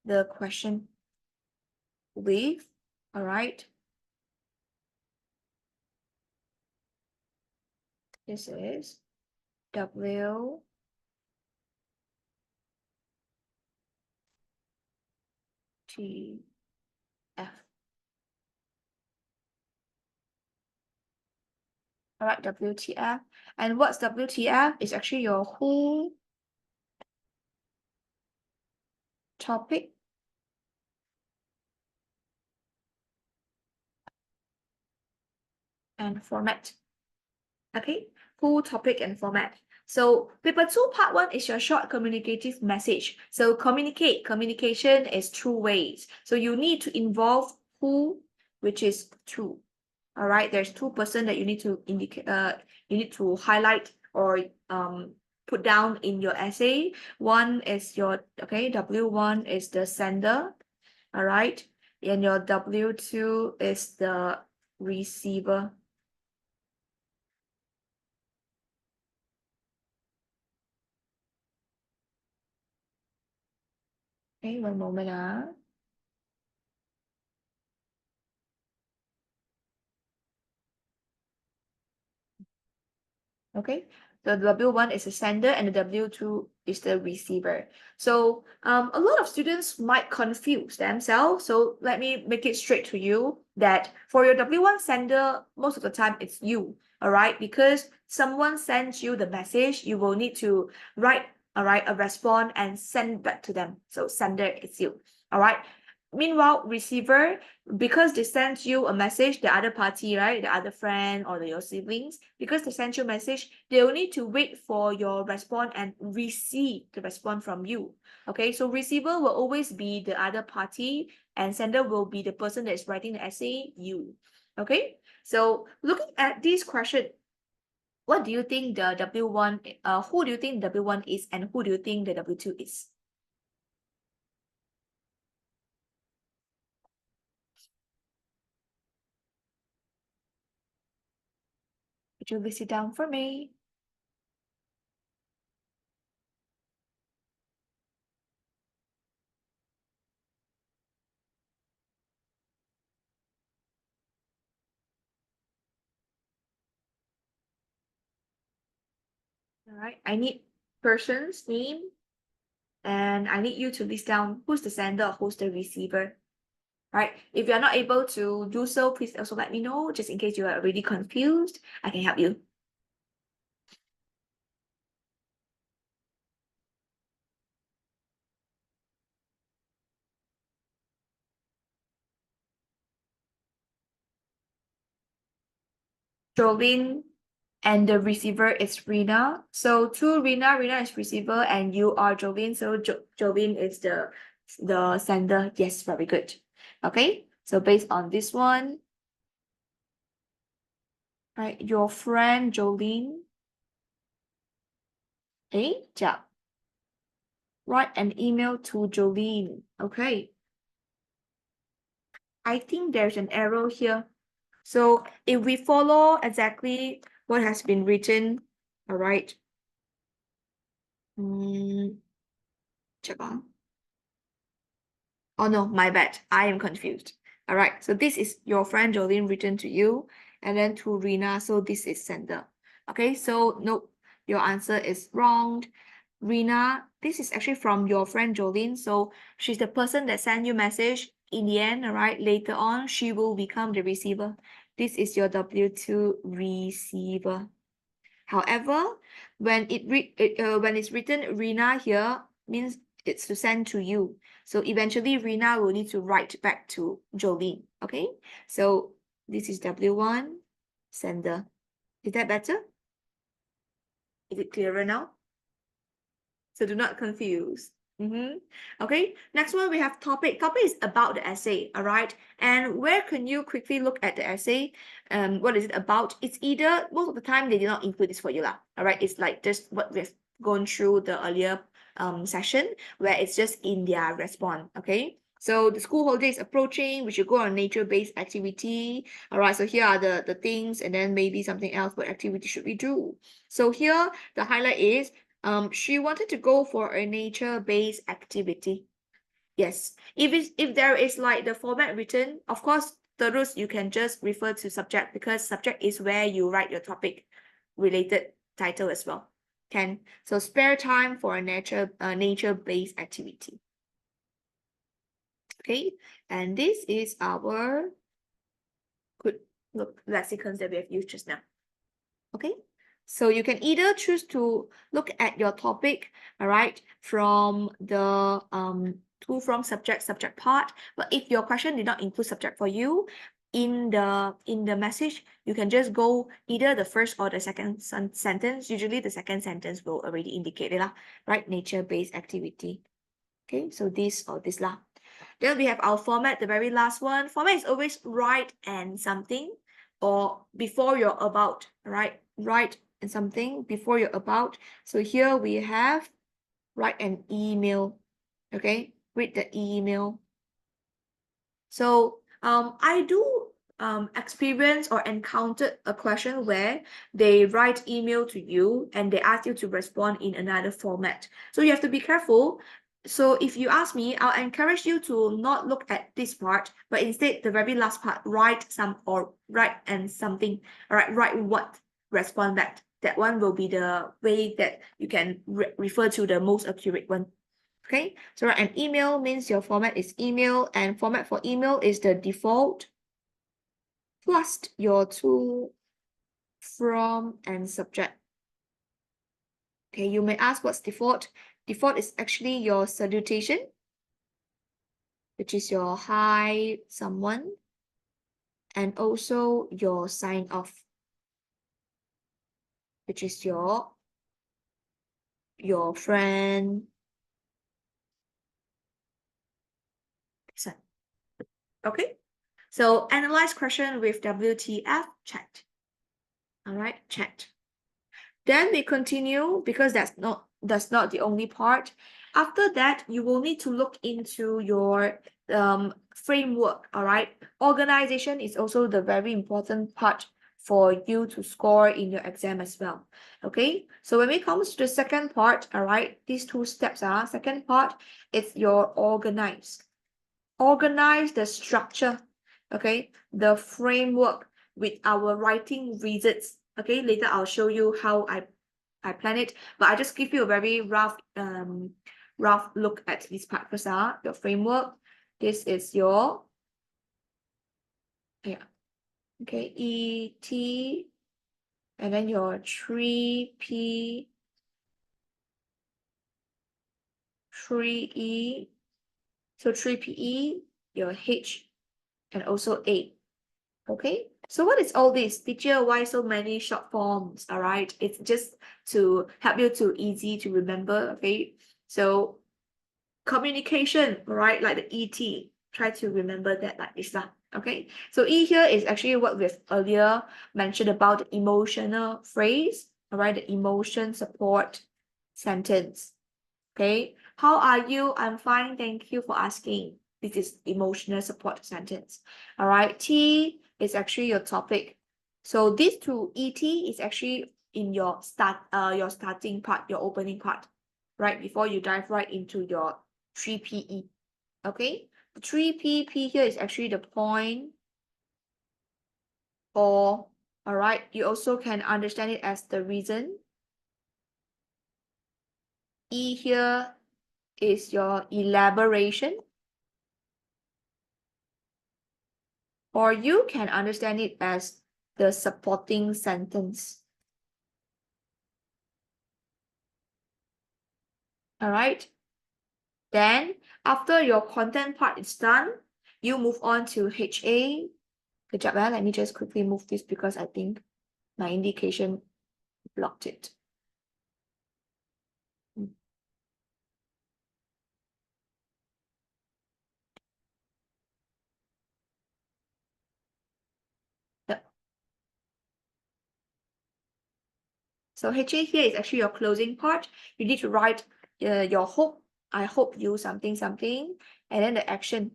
the question with, all right, this is W T F. All right, WTF. And what's WTF? It's actually your whole topic and format. Okay, whole topic and format. So paper 2 part 1 is your short communicative message. So communication is 2 ways. So you need to involve who, which is 2. All right, there's 2 person that you need to indicate, you need to highlight or put down in your essay. One is your, okay, W1 is the sender, all right, and your W2 is the receiver. Okay, one moment. Okay, So the W1 is the sender and the W2 is the receiver. So a lot of students might confuse themselves. So let me make it straight to you that for your W1 sender, most of the time it's you, all right? Because someone sends you the message, you will need to write, all right, a response and send back to them. So sender is you, all right? Meanwhile, receiver, because they sent you a message, the other party, right, the other friend or your siblings, because they sent you a message, they will need to wait for your response and receive the response from you. Okay, so receiver will always be the other party and sender will be the person that is writing the essay, you. Okay, so looking at this question, what do you think the W1, who do you think W1 is and who do you think the W2 is? Could you list it down for me? All right, I need person's name and I need you to list down who's the sender or who's the receiver. Right? If you're not able to do so, please also let me know, just in case you are already confused. I can help you. Jolene and the receiver is Rina. So to Rina, Rina is receiver and you are Jolene. So Jolene is the sender. Yes, very good. Okay, so based on this one, right, your friend Jolene. Okay, yeah. Write an email to Jolene. Okay. I think there's an error here. So if we follow exactly what has been written, all right. Check on. Oh no, my bad. I am confused. All right. So this is your friend Jolene written to you, and then to Rina. So this is sender. Okay. So nope, your answer is wrong. Rina, this is actually from your friend Jolene. So she's the person that sent you message. In the end, all right, later on, she will become the receiver. This is your W2 receiver. However, when when it's written Rina here, means it's to send to you. So eventually Rina will need to write back to Jolene. Okay, so this is W1 sender. Is that better? Is it clearer now? So do not confuse. Okay, next one we have topic. Topic is about the essay, all right? And where can you quickly look at the essay? What is it about? It's either, most of the time they did not include this for you lah, all right? It's like just what we've gone through the earlier session where it's just in their response, okay? So the school holiday is approaching, we should go on a nature-based activity. All right, so here are the things and then maybe something else, what activity should we do? So here, the highlight is she wanted to go for a nature-based activity. Yes, if there is like the format written, of course, terus you can just refer to subject because subject is where you write your topic related title as well. Can so spare time for a nature-based activity. Okay, and this is our good look lexicons that we have used just now. Okay. So you can either choose to look at your topic, all right, from the from subject part. But if your question did not include subject for you, in the message, you can just go either the first or the second sentence. Usually the second sentence will already indicate it lah, right? Nature-based activity. Okay, so this or this lah. Then we have our format, the very last one. Format is always write and something or before you're about, right? Write and something before you're about. So here we have write an email. Okay, read the email. So I do experience or encountered a question where they write email to you and they ask you to respond in another format. So you have to be careful. So if you ask me, I'll encourage you to not look at this part, but instead the very last part, write some or write and something. All right, write what? respond back. That one will be the way that you can refer to the most accurate one. Okay, so an email means your format is email, and format for email is the default plus your to, from, and subject. Okay, you may ask what's default. Default is actually your salutation, which is your hi someone, and also your sign off, which is your friend. Okay, so analyze question with WTF, checked. All right, checked. Then we continue, because that's not the only part. After that, you will need to look into your framework. All right, organization is also the very important part for you to score in your exam as well. Okay, so when it comes to the second part, all right, these two steps are second part is your organize the structure, okay, the framework with our writing results. Okay, later I'll show you how I plan it, but I just give you a very rough look at this part first. Your framework. This is your okay, ET, and then your 3P, 3E, so 3PE, your H, and also A. Okay, so what is all this? Teacher, why so many short forms? All right, it's just to help you to easy to remember. Okay, so communication, all right, like the ET, try to remember that like this. Okay, so E here is actually what we've earlier mentioned about the emotional phrase. All right, the emotion support sentence. Okay, how are you? I'm fine, thank you for asking. This is emotional support sentence. All right, T is actually your topic. So this two ET is actually in your starting part, your opening part, right? Before you dive right into your 3PE. Okay, the 3PP here is actually the point, or all right, you also can understand it as the reason. E here is your elaboration, or you can understand it as the supporting sentence. All right. Then after your content part is done, you move on to HA. Good job. Let me just quickly move this because I think my indication blocked it. So HA here is actually your closing part. You need to write your hope. I hope you something, and then the action.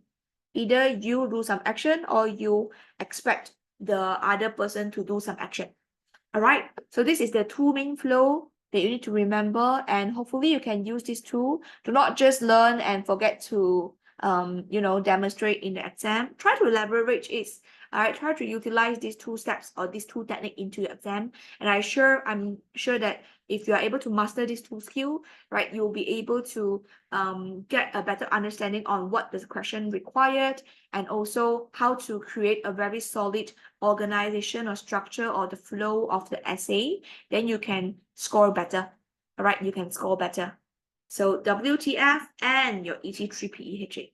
Either you do some action or you expect the other person to do some action. All right. So this is the two main flow that you need to remember, and hopefully you can use this tool to not just learn and forget to demonstrate in the exam. Try to leverage it. All right, try to utilize these two steps or these two techniques into your exam, and I'm sure that if you are able to master these two skills, right, you'll be able to get a better understanding on what the question required, and also how to create a very solid organization or structure or the flow of the essay. Then you can score better. All right, you can score better. So WTF and your ET3PEHA.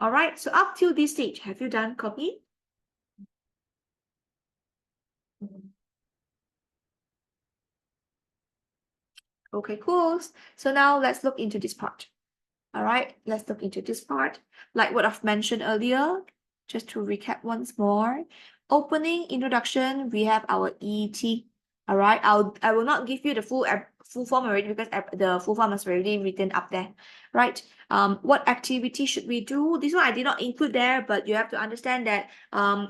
All right, so up till this stage, have you done copy? Okay, cool. So now let's look into this part. All right, let's look into this part. Like what I've mentioned earlier, just to recap once more. Opening introduction, we have our ET. All right, I will not give you the full form already because the full form is already written up there, right? What activity should we do? This one I did not include there, but you have to understand that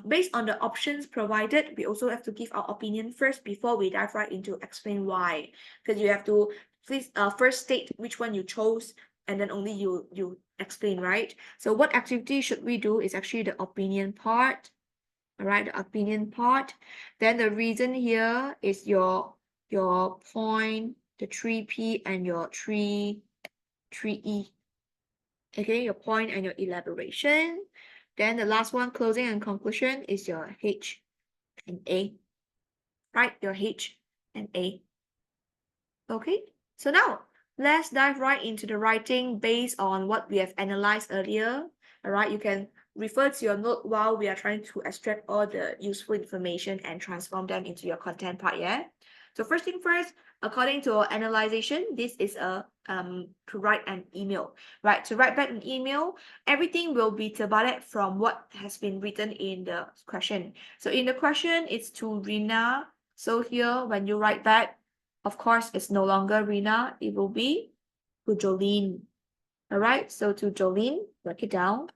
based on the options provided, we also have to give our opinion first before we dive right into explain why. Because you have to please first state which one you chose, and then only you explain, right? So what activity should we do is actually the opinion part. All right, the opinion part. Then the reason here is your point, the 3P and your 3E. Okay, your point and your elaboration. Then the last one, closing and conclusion, is your H and A. Right, your H and A. Okay, so now let's dive right into the writing based on what we have analyzed earlier. All right, you can refer to your note while we are trying to extract all the useful information and transform them into your content part, yeah? So first thing first, according to our analyzation, this is a to write an email, right? To write back an email, everything will be divided from what has been written in the question. So in the question, it's to Rina. So here, when you write back, of course, it's no longer Rina, it will be to Jolene. All right, so to Jolene, write it down.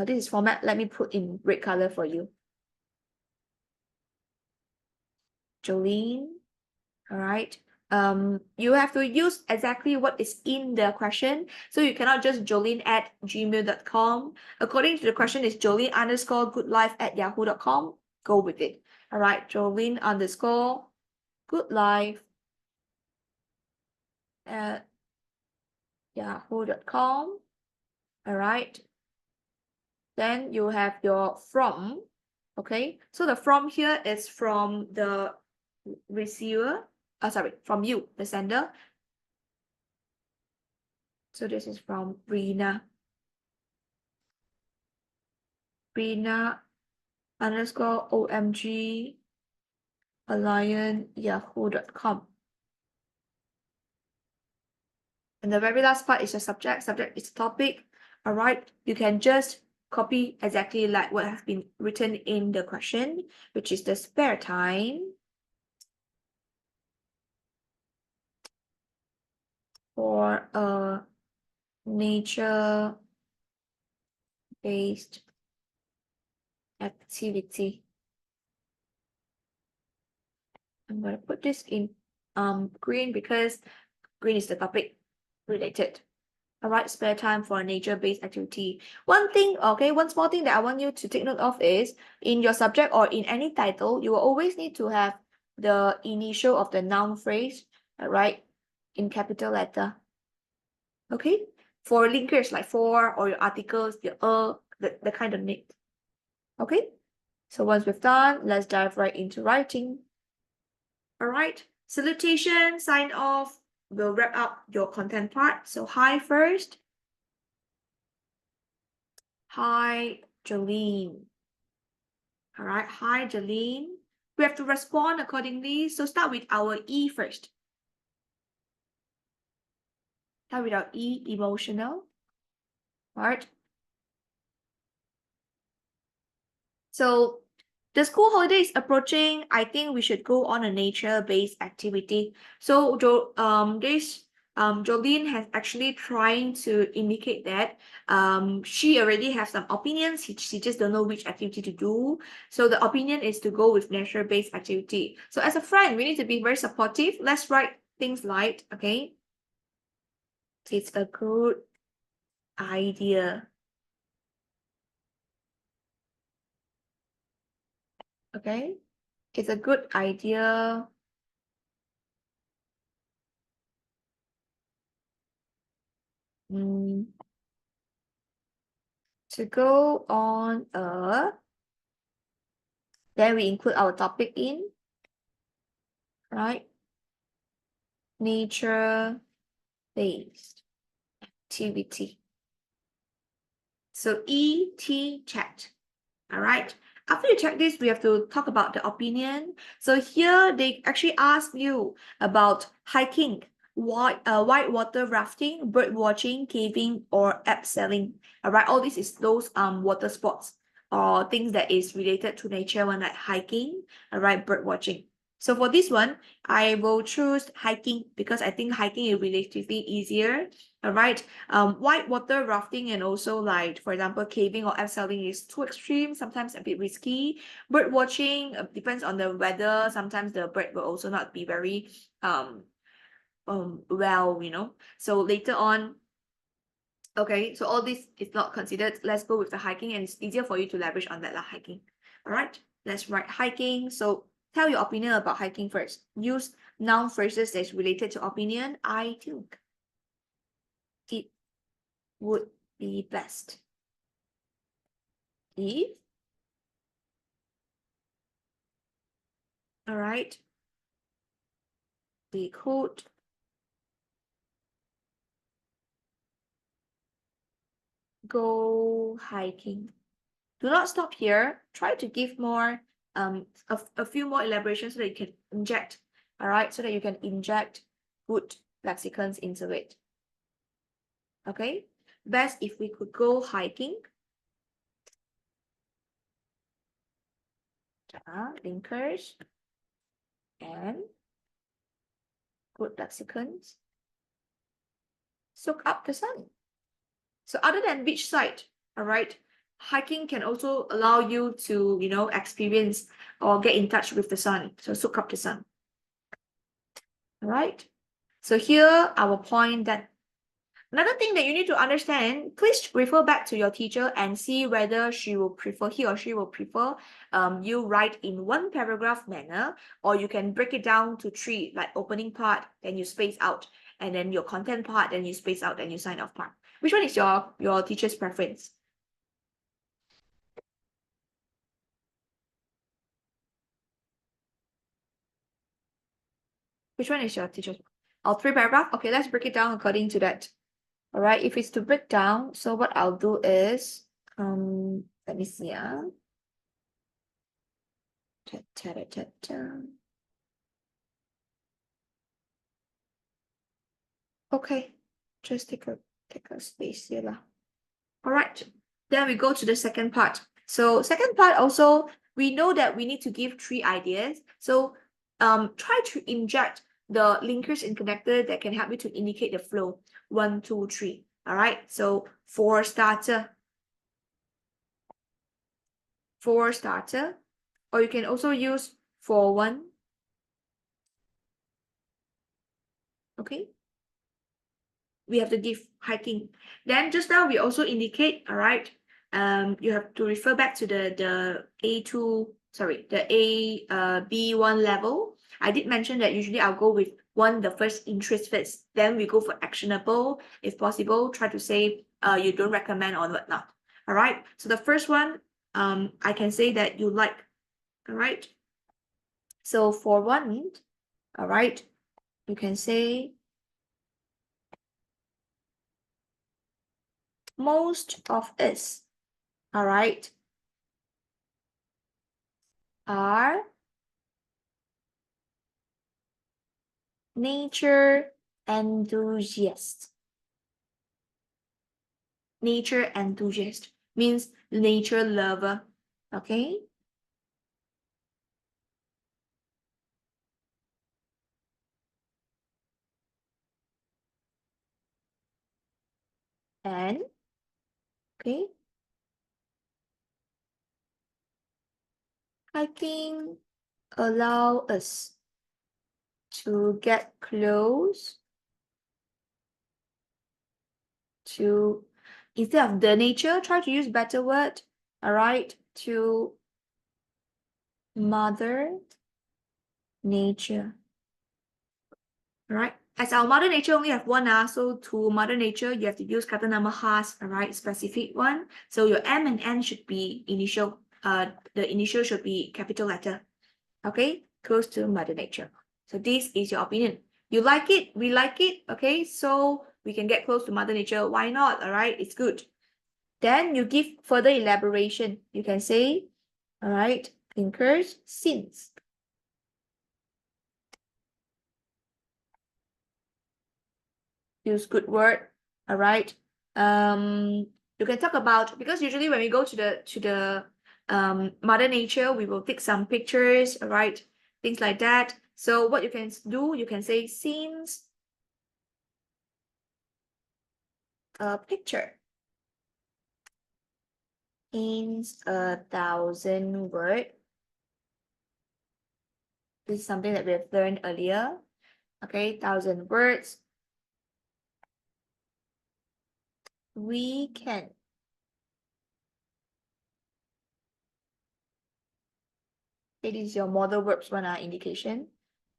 This is format. Let me put in red color for you. Jolene. All right. You have to use exactly what is in the question. So you cannot just jolene@gmail.com. According to the question, is Jolene_goodlife@yahoo.com. Go with it. All right, Jolene_goodlife@yahoo.com. All right. Then you have your from. Okay, so the from here is from the receiver. Sorry, from you, the sender. So this is from Rina. Rina_OMG @yahoo.com. And the very last part is the subject. Subject is topic. All right, you can just copy exactly like what has been written in the question, which is the spare time for a nature-based activity. I'm going to put this in green because green is the topic related. All right, spare time for a nature-based activity. One thing, okay, one small thing that I want you to take note of is in your subject or in any title, you will always need to have the initial of the noun phrase, all right, in capital letter. Okay, for linkers like for or your articles, your the kind of name. Okay, so once we've done, let's dive right into writing. All right, salutation, sign off. We'll wrap up your content part. So hi first. Hi, Jolene. All right, hi, Jolene. We have to respond accordingly. So start with our E first. Start with our E, emotional. All right. So the school holiday is approaching. I think we should go on a nature-based activity. So Jolene has actually trying to indicate that she already has some opinions. She just don't know which activity to do. So the opinion is to go with nature-based activity. So as a friend, we need to be very supportive. Let's write things like, okay, it's a good idea. Okay, it's a good idea to go on a, then we include our topic in, right? Nature-based activity. So ET chat, all right? After you check this, we have to talk about the opinion. So here they actually ask you about hiking, whitewater rafting, bird watching, caving, or abseiling. All right, all this is those water sports or things that is related to nature, one like hiking, all right, bird watching. So for this one, I will choose hiking because I think hiking is relatively easier. All right. Whitewater rafting and also like, for example, caving or abseiling is too extreme, sometimes a bit risky. Bird watching depends on the weather. Sometimes the bird will also not be very well, you know. So later on, okay, so all this is not considered. Let's go with the hiking, and it's easier for you to leverage on that hiking. All right, let's write hiking. So tell your opinion about hiking first. Use noun phrases that's related to opinion. I think it would be best if, all right, we could go hiking. Do not stop here. Try to give more, a few more elaborations so that you can inject, all right, so that you can inject good lexicons into it. Okay, best if we could go hiking. Linkers and good lexicons. Soak up the sun. So other than beach side, all right, hiking can also allow you to, experience or get in touch with the sun. So soak up the sun. All right. So here, our point that another thing that you need to understand, please refer back to your teacher and see whether he or she will prefer you write in one paragraph manner, or you can break it down to three, like opening part, then you space out, and then your content part, then you space out, then you sign off part. Which one is your teacher's preference? Which one is your teacher's? All three paragraph? Okay, let's break it down according to that. All right, if it's to break down, so what I'll do is, let me see. Okay, just take a space here lah. All right, then we go to the second part. So second part also, we know that we need to give three ideas. So try to inject the linkers and connector that can help you to indicate the flow. 1, 2, 3. All right, so for starter, or you can also use for one. Okay, we have to give hiking. Then just now we also indicate, all right, you have to refer back to the A2, sorry, the B1 level. I did mention that usually I'll go with one, the first interest first, then we go for actionable. If possible, try to say you don't recommend or whatnot. All right, so the first one, I can say that you like, all right. So for one, all right, you can say most of us, all right, are nature enthusiast. Nature enthusiast means nature lover. Okay. And okay, hiking allow us to get close to, instead of the nature, try to use better word. All right, to mother nature. All right, as our mother nature only have one, so to mother nature you have to use kata nama khas, all right, specific one. So your M and N should be initial, the initial should be capital letter. Okay, close to mother nature. So this is your opinion. You like it, we like it. Okay, so we can get close to mother nature. Why not? All right, it's good. Then you give further elaboration. You can say, all right, thinkers since. Use good word. All right. You can talk about, because usually when we go to the mother nature, we will take some pictures, all right, things like that. So what you can do, you can say since a picture in 1,000 words. This is something that we have learned earlier. Okay, 1,000 words. We can It is your modal verbs one indication.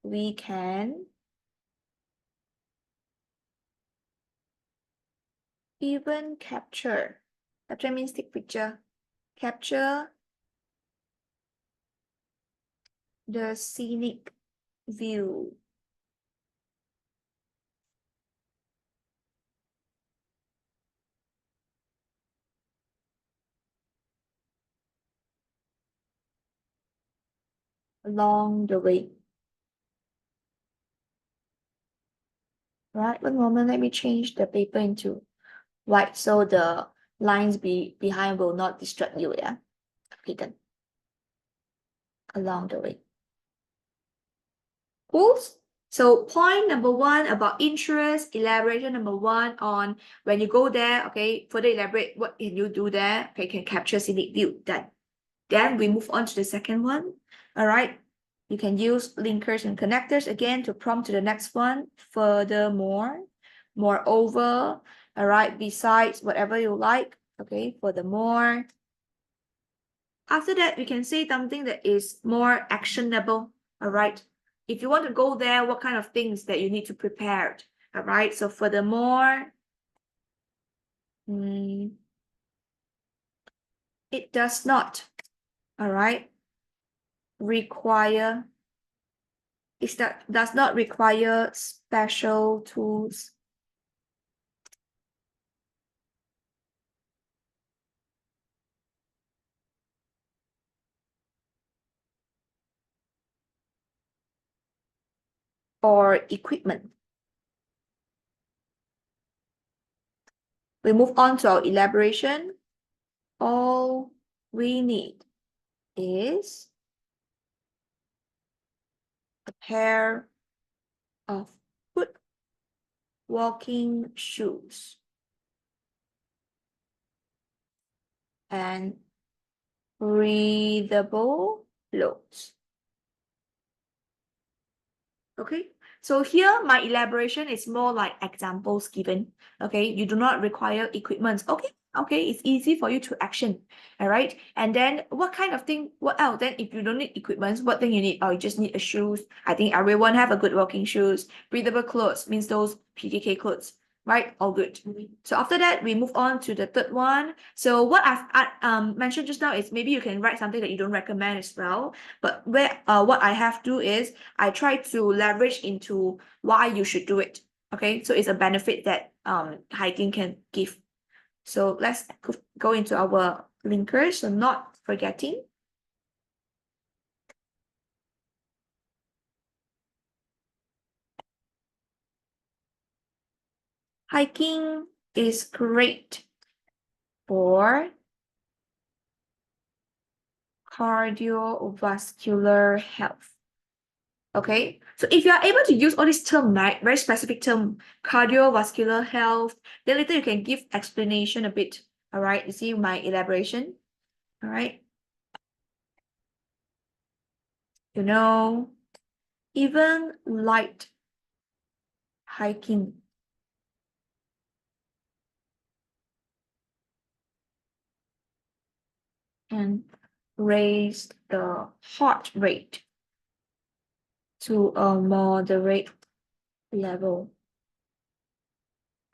We can even capture. Capture means take picture. Capture the scenic view. Along the way. Right, one moment, let me change the paper into white so the lines behind will not distract you, yeah? Okay, then. Along the way. Cool. So point number one about interest, elaboration number one on when you go there, okay, further elaborate what can you do there, okay, can capture scenic view, done. Then we move on to the second one, all right. You can use linkers and connectors again to prompt to the next one. Furthermore, moreover, all right, besides, whatever you like, okay, furthermore. After that, we can say something that is more actionable, all right? If you want to go there, what kind of things that you need to prepare, all right? So furthermore, it does not, all right, require, does not require special tools. Or equipment. We move on to our elaboration. All we need is a pair of good walking shoes and breathable clothes. Okay, so here my elaboration is more like examples given. Okay, you do not require equipment. Okay, it's easy for you to action. All right, and then what kind of thing? What else? Then if you don't need equipment, what thing you need? Oh, you just need a shoes. I think everyone have a good walking shoes. Breathable clothes means those PKK clothes. Right, all good. So after that, we move on to the third one. So what I've mentioned just now is maybe you can write something that you don't recommend as well. But what I have to do is I try to leverage into why you should do it. Okay, so it's a benefit that hiking can give. So let's go into our linkers. So not forgetting. Hiking is great for cardiovascular health. Okay, so if you are able to use all these terms, right, very specific term, cardiovascular health, then later you can give explanation a bit. All right, you see my elaboration. All right. You know, even light hiking and raise the heart rate to a moderate level.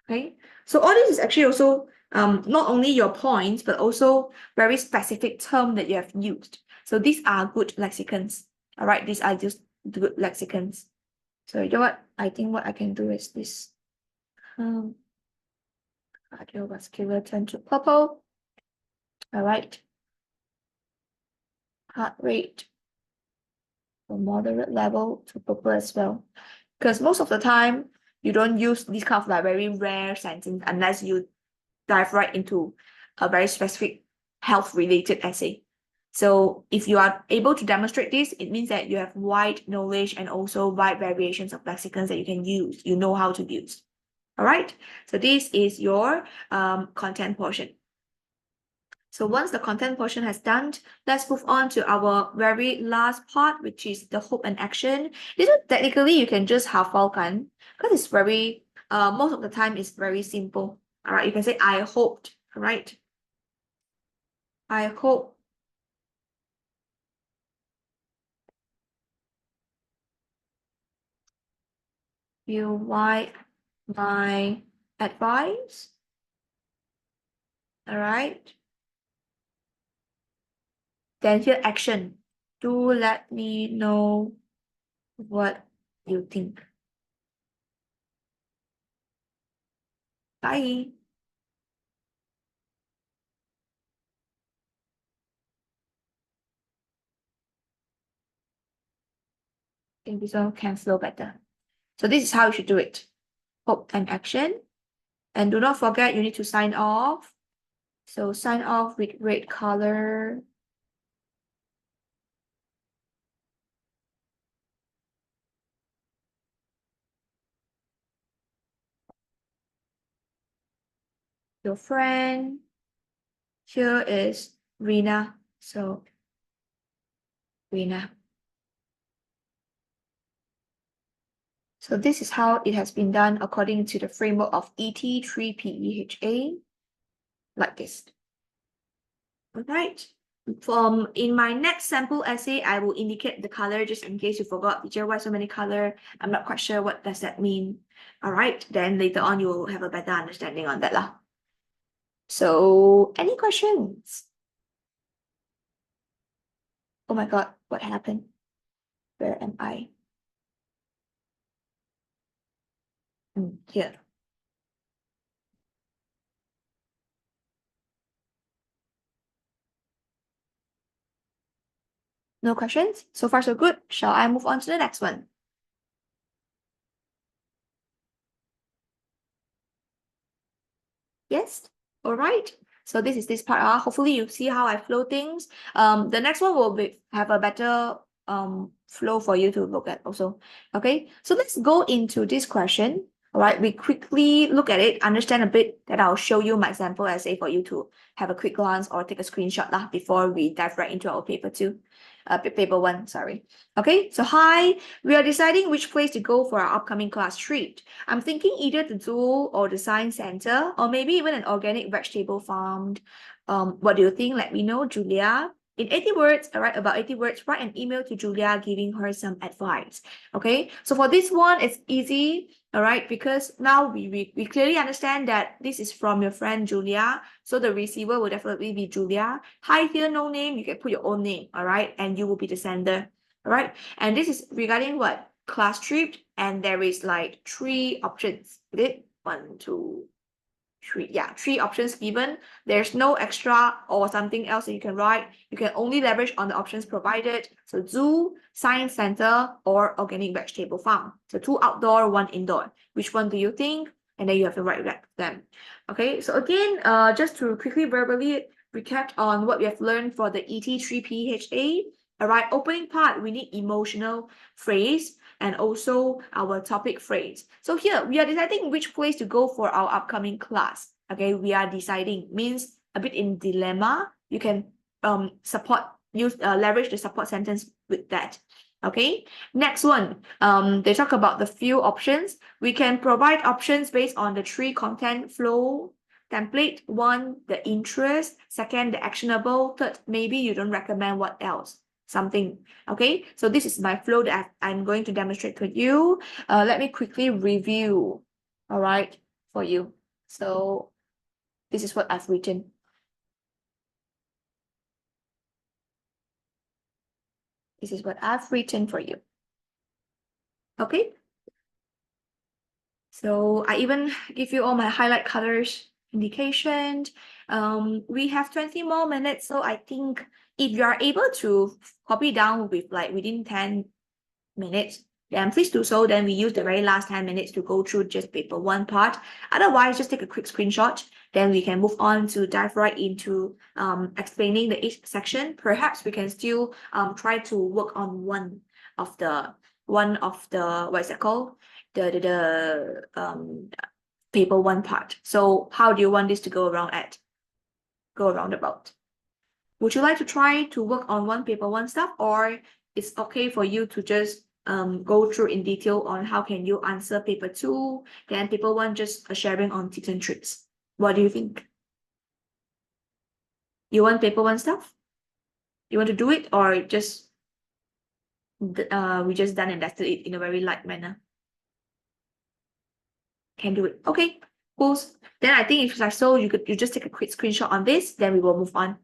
Okay, so all this is actually also not only your points, but also very specific term that you have used. So these are good lexicons. All right, these are just good lexicons. So you know what? I think what I can do is this. Cardiovascular turn to purple. All right. Heart rate from moderate level to purple as well. Because most of the time, you don't use this kind of like very rare sentence unless you dive right into a very specific health-related essay. So if you are able to demonstrate this, it means that you have wide knowledge and also wide variations of lexicons that you can use. You know how to use. All right. So this is your content portion. So once the content portion has done, let's move on to our very last part, which is the hope and action. This one, technically, you can just hafal kan, because it's very, most of the time, it's very simple. All right, you can say, I hoped, all right? I hope you like my advice? All right. Then here action. Do let me know what you think. Bye. I think this one can flow better. So this is how you should do it. Hope and action. And do not forget you need to sign off. So sign off with red color. Your friend. Here is Rina. So Rina. So this is how it has been done according to the framework of ET3PEHA, like this. All right. In my next sample essay, I will indicate the color just in case you forgot, teacher, why so many color? I'm not quite sure what does that mean. All right, then later on you will have a better understanding on that lah. So any questions? Oh my God, what happened? Where am I? Here. No questions? So far so good. Shall I move on to the next one? Yes? All right. So this is this part. Hopefully you see how I flow things. The next one will have a better flow for you to look at also. Okay, so let's go into this question. All right, we quickly look at it, understand a bit, then I'll show you my sample essay for you to have a quick glance or take a screenshot lah before we dive right into our paper two. Paper one, sorry. Okay, so hi, we are deciding which place to go for our upcoming class trip. I'm thinking either the zoo or the science center, or maybe even an organic vegetable farm. What do you think? Let me know, Julia. In 80 words, all right, about 80 words, write an email to Julia giving her some advice. Okay, so for this one, it's easy, all right, because now we clearly understand that this is from your friend Julia. So the receiver will definitely be Julia. Hi, here, no name, you can put your own name, all right, and you will be the sender, all right. And this is regarding what? Class trip, and there is like 3 options. Is it? 1, 2, 3. Yeah, 3 options given. There's no extra or something else that you can write. You can only leverage on the options provided. So zoo, science center, or organic vegetable farm. So 2 outdoor, 1 indoor. Which one do you think? And then you have to write them. Okay, so again, just to quickly verbally recap on what we have learned for the ET3PHA. All right, opening part, we need emotional phrase and also our topic phrase. So here, we are deciding which place to go for our upcoming class. Okay, we are deciding, means a bit in dilemma. You can leverage the support sentence with that. Okay, next one, they talk about the few options. We can provide options based on the 3 content flow template. 1, the interest. 2, the actionable. 3, maybe you don't recommend what else. Something. Okay, so this is my flow that I'm going to demonstrate to you. Let me quickly review, all right, for you. So this is what I've written. This is what I've written for you. Okay, so I even give you all my highlight colors indication. We have 20 more minutes, so I think if you are able to copy down with like within 10 minutes, then please do so. Then we use the very last 10 minutes to go through just paper 1 part. Otherwise, just take a quick screenshot. Then we can move on to dive right into explaining the each section. Perhaps we can still try to work on one of the what is that called? The paper 1 part. So how do you want this to go around about? Would you like to try to work on paper 1 stuff, or it's okay for you to just go through in detail on how can you answer paper 2, then paper 1 just a sharing on tips and tricks? What do you think? You want paper 1 stuff? You want to do it, or just we just done and dusted it in a very light manner? Can do it. Okay, cool. Then I think if it's like so, you just take a quick screenshot on this, then we will move on.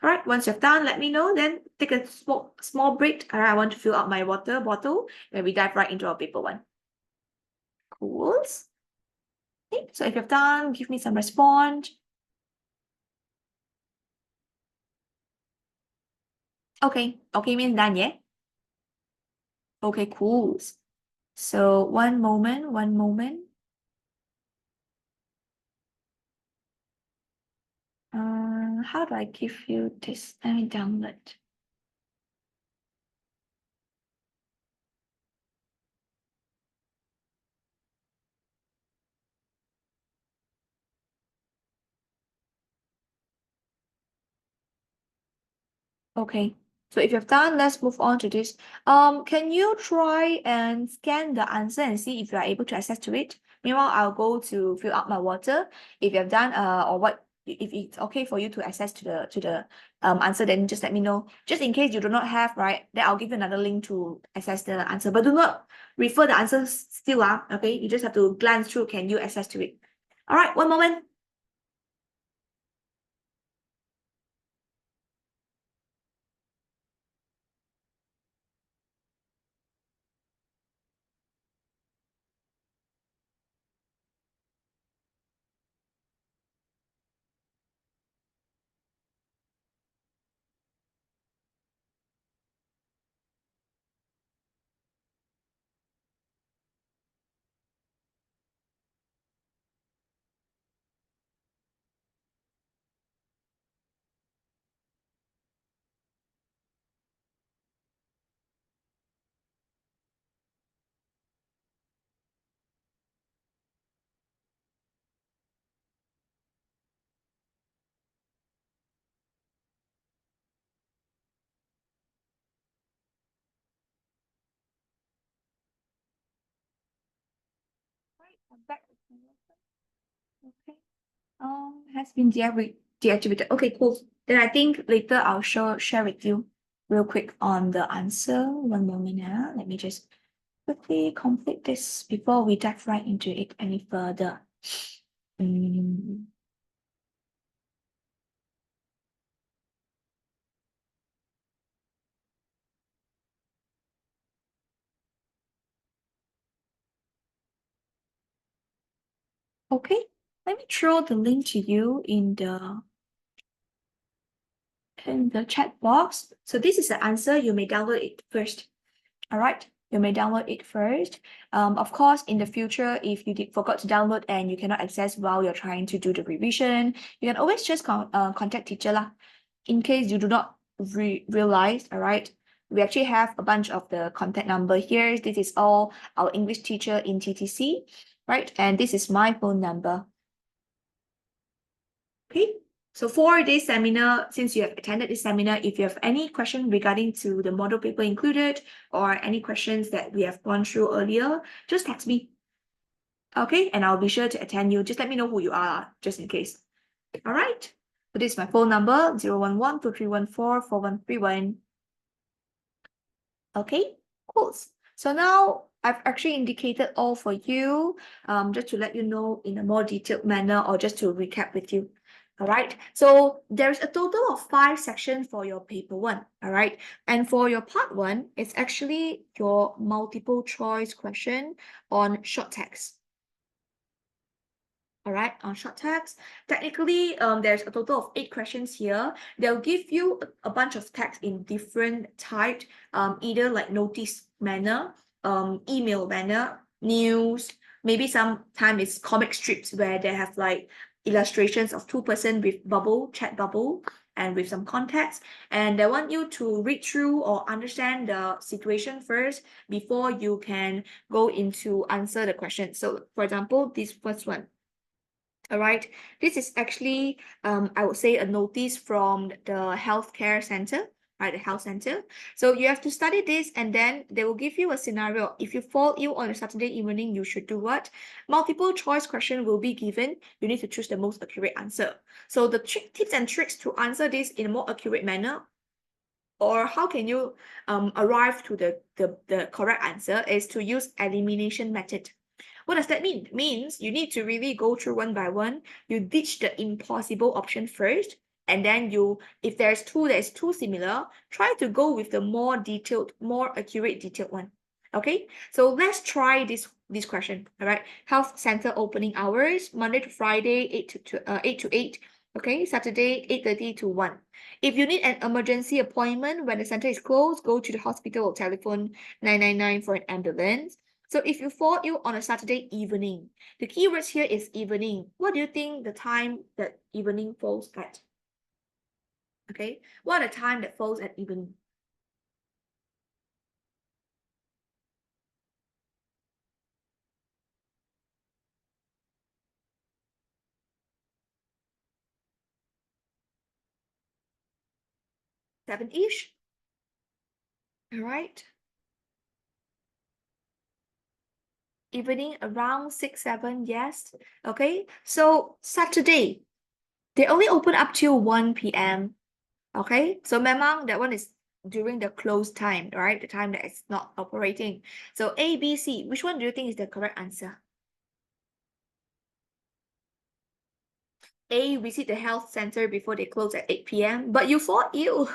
All right, once you've done, let me know. Then take a small break. All right, I want to fill out my water bottle, and we dive right into our paper one. Cool. Okay, so if you've done, give me some response. Okay, means done, yeah? Okay, cool. So one moment. How do I give you this? Let me download. Okay, so if you've done, let's move on to this. Can you try and scan the answer and see if you are able to access to it? Meanwhile, I'll go to fill up my water. If you have done, or what, if it's okay for you to access to the answer, then just let me know. Just in case you do not have, right? Then I'll give you another link to access the answer. But do not refer the answers still, okay? You just have to glance through. Can you access to it? All right, one moment. Right, I'm back. Okay. Has been deactivated. Okay, cool. Then I think later I'll share with you real quick on the answer. One moment now. Let me just quickly complete this before we dive right into it any further. Okay, let me throw the link to you in the chat box. So this is the answer. You may download it first. All right, you may download it first. Of course, in the future, if you forgot to download and you cannot access while you're trying to do the revision, you can always just contact teacher lah. In case you do not realize, all right, we actually have a bunch of the contact number here. This is all our English teacher in TTC, right? And this is my phone number. Okay. So for this seminar, since you have attended this seminar, if you have any question regarding to the model paper included or any questions that we have gone through earlier, just text me. Okay, and I'll be sure to attend you. Just let me know who you are, just in case. All right. So this is my phone number, 011-2314-4131. Okay, cool. So now I've actually indicated all for you, just to let you know in a more detailed manner or just to recap with you. All right, so there's a total of 5 sections for your paper 1. All right, and for your part 1, it's actually your multiple choice question on short text. All right, on short text, technically, there's a total of 8 questions here. They'll give you a bunch of text in different types, either like notice manner, email manner, news, maybe sometimes it's comic strips where they have like illustrations of 2-person with chat bubble, and with some context. And they want you to read through or understand the situation first before you can go into answer the question. So for example, this first one. All right, this is actually, I would say, a notice from the healthcare center, right? The health center. So you have to study this, and then they will give you a scenario. If you fall ill on a Saturday evening, you should do what? Multiple choice question will be given. You need to choose the most accurate answer. So the tips and tricks to answer this in a more accurate manner, or how can you arrive to the correct answer, is to use elimination method. What does that mean? It means you need to really go through one by one. You ditch the impossible option first, and then if there's two that is too similar, try to go with the more detailed, more accurate detailed one. Okay, so let's try this question. All right, health center opening hours Monday to Friday 8 to 8. Okay, Saturday 8:30 to 1. If you need an emergency appointment when the center is closed, go to the hospital or telephone 999 for an ambulance. So if you fall ill on a Saturday evening, the keywords here is evening. What do you think the time that evening falls at? Okay, what are the time that falls at evening? Seven-ish? All right. Evening around 6, 7, yes. Okay, so Saturday, they only open up till 1 p.m. Okay, so memang that one is during the close time, right? The time that it's not operating. So A, B, C, which one do you think is the correct answer? A, visit the health center before they close at 8 p.m. But you fall ill.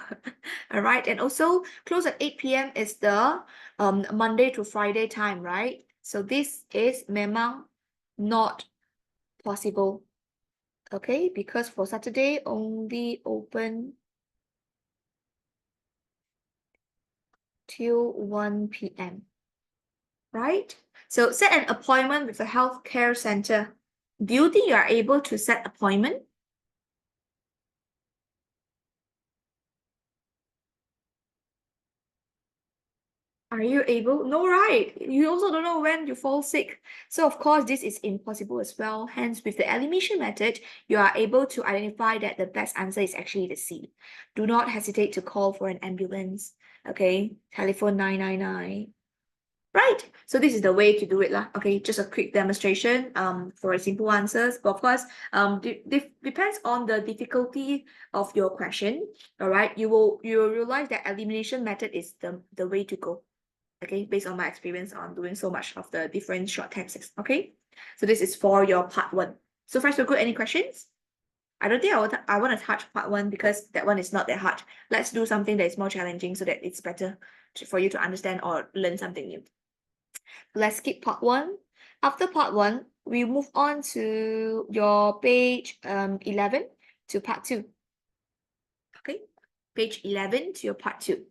All right. And also close at 8 p.m. is the Monday to Friday time, right? So this is memang not possible. Okay, because for Saturday only open till 1 p.m. Right? So set an appointment with a healthcare center. Do you think you are able to set appointment? Are you able? No, right. You also don't know when you fall sick. So of course, this is impossible as well. Hence, with the elimination method, you are able to identify that the best answer is actually the C. Do not hesitate to call for an ambulance. Okay, telephone 999. Right. So this is the way to do it lah. Okay, just a quick demonstration for simple answers. But of course, depends on the difficulty of your question. All right, you will realize that elimination method is the way to go. Okay, based on my experience on doing so much of the different short texts. Okay, so this is for your part 1. So far so good. Any questions? I don't think I want to touch part 1 because that one is not that hard. Let's do something that is more challenging so that it's better for you to understand or learn something new. Let's skip part 1. After part 1, we move on to your page 11 to part 2. Okay, page 11 to your part 2.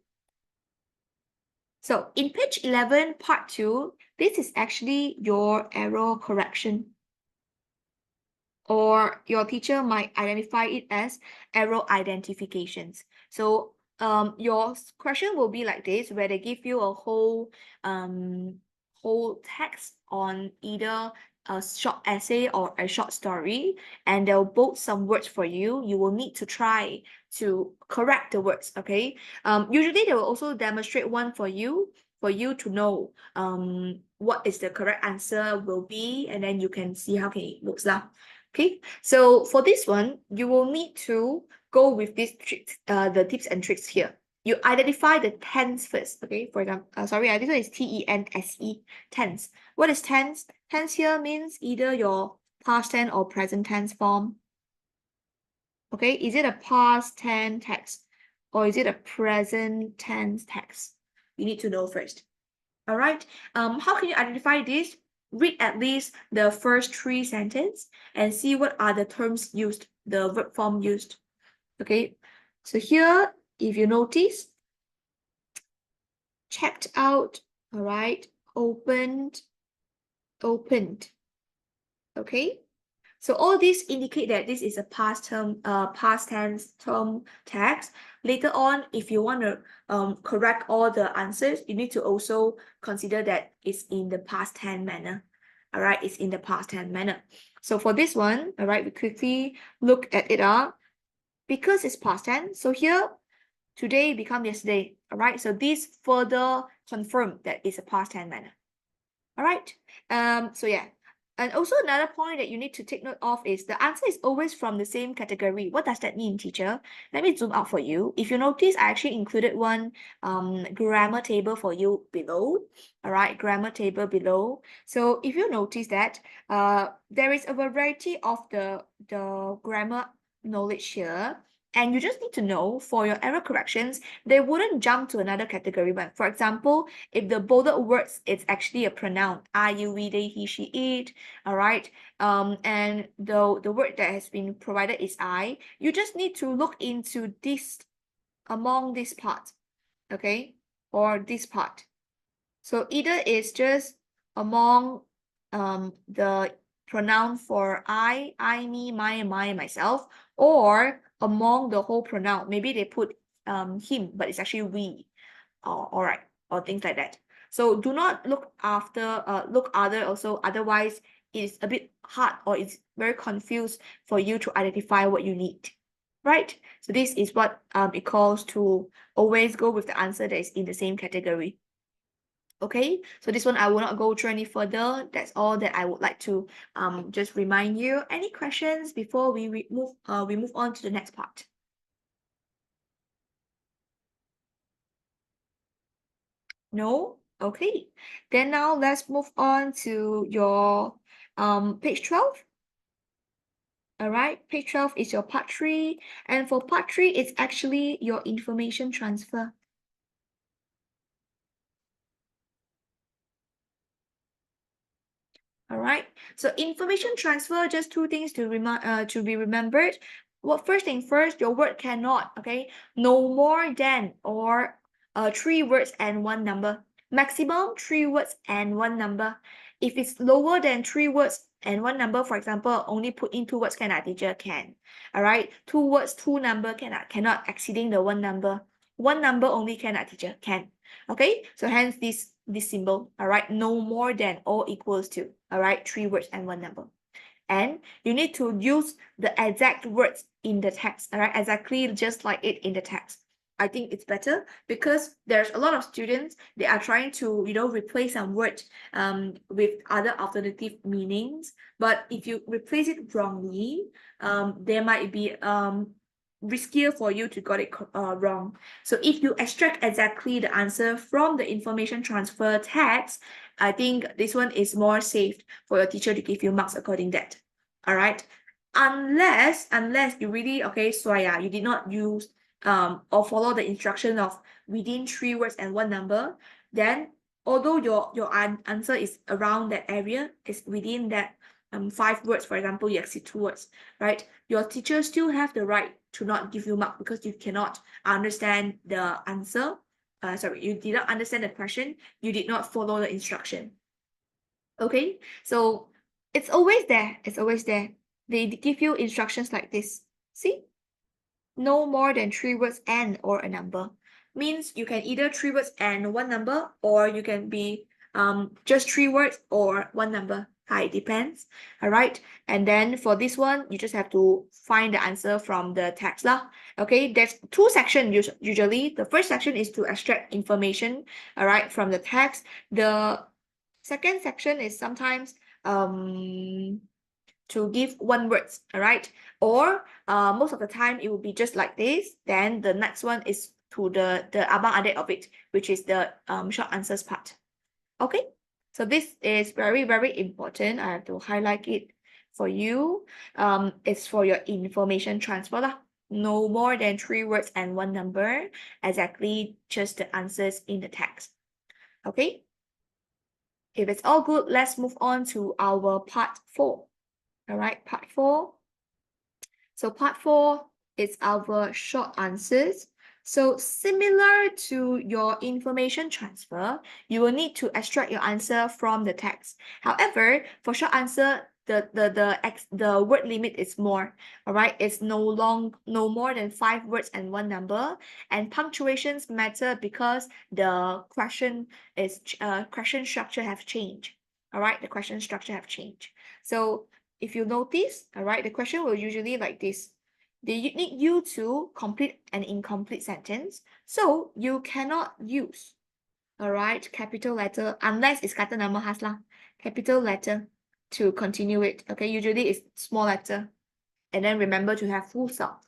So in page 11, part 2, this is actually your error correction. Or your teacher might identify it as error identifications. So your question will be like this, where they give you a whole text on either a short essay or a short story, and they'll bold some words for you. You will need to try to correct the words. Okay. Usually they will also demonstrate one for you to know what is the correct answer will be, and then you can see how it looks like. Okay, so for this one, you will need to go with these tricks, the tips and tricks here. You identify the tense first. Okay, for example, sorry, this one is T-E-N-S-E, tense. What is tense? Tense here means either your past tense or present tense form. Okay, is it a past tense text or is it a present tense text? You need to know first. All right. How can you identify this? Read at least the first 3 sentences and see what are the terms used, the verb form used. Okay. So here, if you notice, checked out, all right, opened. Okay. So all these indicate that this is a past tense term text. Later on, if you want to correct all the answers, you need to also consider that it's in the past tense manner. All right, it's in the past tense manner. So for this one, all right, we quickly look at it up. Because it's past tense, so here, today become yesterday. All right, so this further confirm that it's a past tense manner. All right, so yeah. And also another point that you need to take note of is the answer is always from the same category. What does that mean, teacher? Let me zoom out for you. If you notice, I actually included one grammar table for you below. All right, grammar table below. So if you notice that there is a variety of the grammar knowledge here. And you just need to know for your error corrections, they wouldn't jump to another category. But for example, if the bolded words, it's actually a pronoun. I, you, we, they, he, she, it. All right. And the word that has been provided is I. You just need to look into this among this part. Okay. Or this part. So either it's just among the pronoun for I, me, my, myself, or among the whole pronoun. Maybe they put him, but it's actually we. All right, or things like that. So do not look other also, otherwise it's a bit hard or it's very confused for you to identify what you need. Right? So this is what it calls to always go with the answer that is in the same category. Okay, so this one I will not go through any further. That's all that I would like to just remind you. Any questions before we move on to the next part? No? Okay. Then now let's move on to your page 12. All right, page 12 is your part 3. And for part 3, it's actually your information transfer. All right, so information transfer, just two things to be remembered. Well, first thing first, your word cannot, okay, no more than or 3 words and 1 number. Maximum 3 words and 1 number. If it's lower than 3 words and 1 number, for example, only put in 2 words cannot, teacher can. All right, 2 words, 2 number cannot exceeding the 1 number. 1 number only cannot, teacher can. Okay, so hence this symbol. All right, no more than or equals to. All right, 3 words and 1 number. And you need to use the exact words in the text. All right, exactly just like it in the text. I think it's better because there's a lot of students, they are trying to, replace some word with other alternative meanings. But if you replace it wrongly, there might be riskier for you to got it wrong. So if you extract exactly the answer from the information transfer text, I think this one is more safe for your teacher to give you marks according that. All right. Unless you really, okay, so yeah, you did not use or follow the instruction of within 3 words and 1 number, then although your answer is around that area, is within that 5 words, for example, you exceed 2 words, right? Your teacher still have the right to not give you mark because you cannot understand the answer. Sorry, you did not understand the question. You did not follow the instruction. Okay, so it's always there. It's always there. They give you instructions like this. See? No more than 3 words and or a number. Means you can either 3 words and 1 number, or you can be just 3 words or 1 number. It depends. All right, and then for this one, you just have to find the answer from the text lah. Okay, there's 2 sections usually. The first section is to extract information, all right, from the text. The second section is sometimes to give 1 words, all right, or most of the time it will be just like this. Then the next one is to the abang adik of it, which is the short answers part. Okay, so this is very, very important. I have to highlight it for you. It's for your information transfer lah. No more than 3 words and 1 number, exactly just the answers in the text. Okay, if it's all good, let's move on to our part 4. All right, part 4. So part 4 is our short answers. So similar to your information transfer, you will need to extract your answer from the text. However, for short answer, the word limit is more. All right, it's no more than 5 words and 1 number. And punctuations matter because the question structure have changed. All right, the question structure have changed. So if you notice, all right, the question will usually like this. They need you to complete an incomplete sentence. So you cannot use, all right, capital letter unless it's kata nama khas lah, capital letter to continue it. Okay, usually it's small letter. And then remember to have full stop.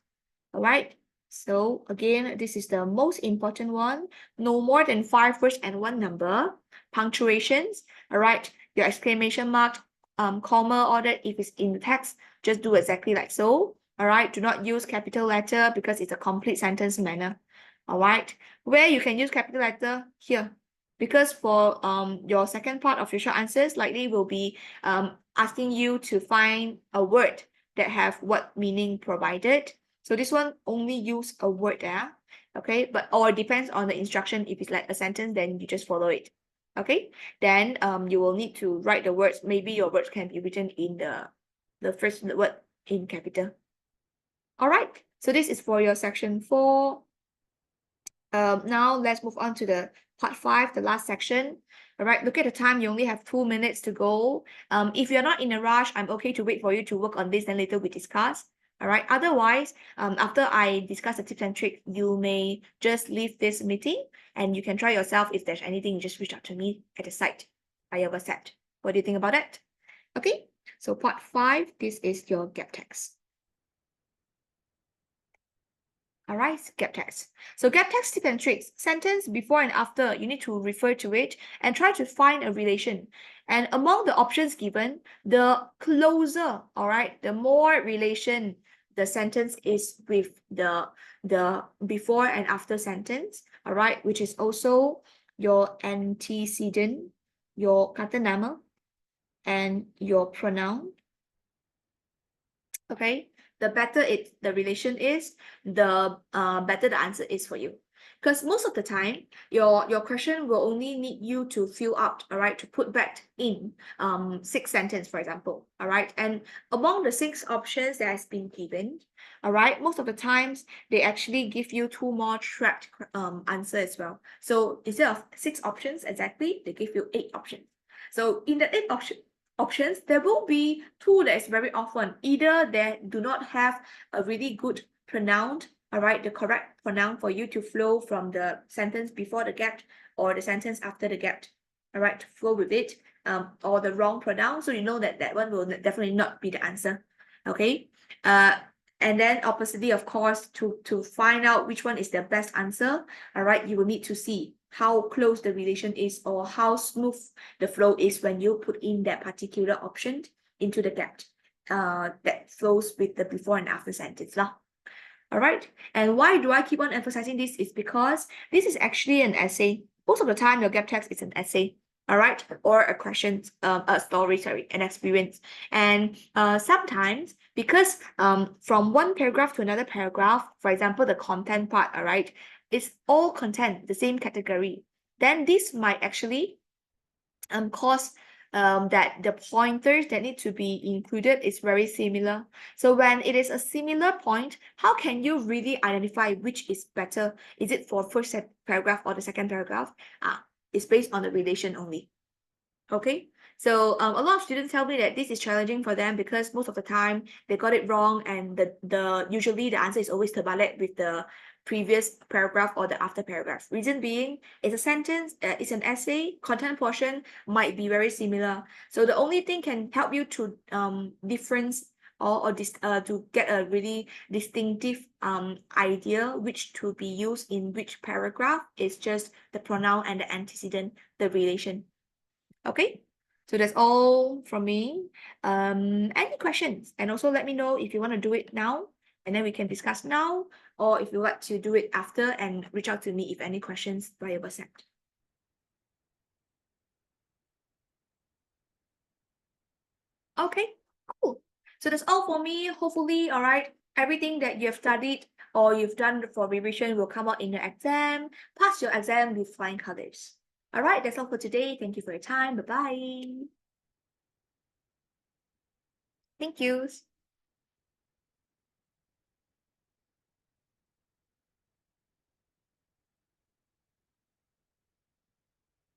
All right. So again, this is the most important one. No more than 5 words and 1 number. Punctuations. All right. Your exclamation mark, comma, all that. If it's in the text, just do exactly like so. All right. Do not use capital letter because it's a complete sentence manner. All right. Where you can use capital letter here. Because for your second part of your short answers likely will be asking you to find a word that have what meaning provided. So this one only use a word there, okay? But or it depends on the instruction. If it's like a sentence, then you just follow it, okay? Then you will need to write the words. Maybe your words can be written in the first word in capital. All right. So this is for your section 4. Now let's move on to the part 5, the last section. All right, look at the time. You only have 2 minutes to go. If you're not in a rush, I'm okay to wait for you to work on this, then later we discuss. All right, otherwise, after I discuss the tips and tricks, you may just leave this meeting and you can try yourself. If there's anything, you just reach out to me at the site via WhatsApp. What do you think about that? Okay, so part 5, this is your gap text. All right, gap text. So gap text tip and tricks, sentence before and after, you need to refer to it and try to find a relation. And among the options given, the closer, all right, the more relation the sentence is with the before and after sentence, all right, which is also your antecedent, your kata nama, and your pronoun. Okay, the better the relation is, the better the answer is for you. Because most of the time, your question will only need you to fill out, all right, to put back in 6 sentences, for example, all right. And among the 6 options that has been given, all right, most of the times they actually give you 2 more tracked answer as well. So instead of 6 options exactly, they give you 8 options. So in the 8 options, there will be 2 that is very often. Either they do not have a really good pronoun, all right, the correct pronoun for you to flow from the sentence before the gap or the sentence after the gap, all right, to flow with it, or the wrong pronoun. So you know that that one will definitely not be the answer, okay? And then oppositely, of course, to find out which one is the best answer, all right, you will need to see how close the relation is or how smooth the flow is when you put in that particular option into the gap that flows with the before and after sentence lah. All right, and why do I keep on emphasizing this is because this is actually an essay. Most of the time your gap text is an essay, all right, or a question, a story, sorry, an experience. And sometimes because from one paragraph to another paragraph, for example, the content part, all right, it's all content, the same category, then this might actually cause that the pointers that need to be included is very similar. So when it is a similar point, how can you really identify which is better? Is it for first paragraph or the second paragraph? It's based on the relation only. Okay, so a lot of students tell me that this is challenging for them because most of the time they got it wrong, and usually the answer is always terbalik with the previous paragraph or the after paragraph. Reason being, it's a sentence, it's an essay, content portion might be very similar. So the only thing can help you to difference or to get a really distinctive idea which to be used in which paragraph is just the pronoun and the antecedent, the relation. Okay, so that's all from me. Any questions? And also let me know if you want to do it now, and then we can discuss now, or if you like to do it after and reach out to me if any questions via WhatsApp. Okay, cool. So that's all for me. Hopefully, all right, everything that you have studied or you've done for revision will come out in the exam. Pass your exam with flying colors. All right, that's all for today. Thank you for your time. Bye-bye. Thank you.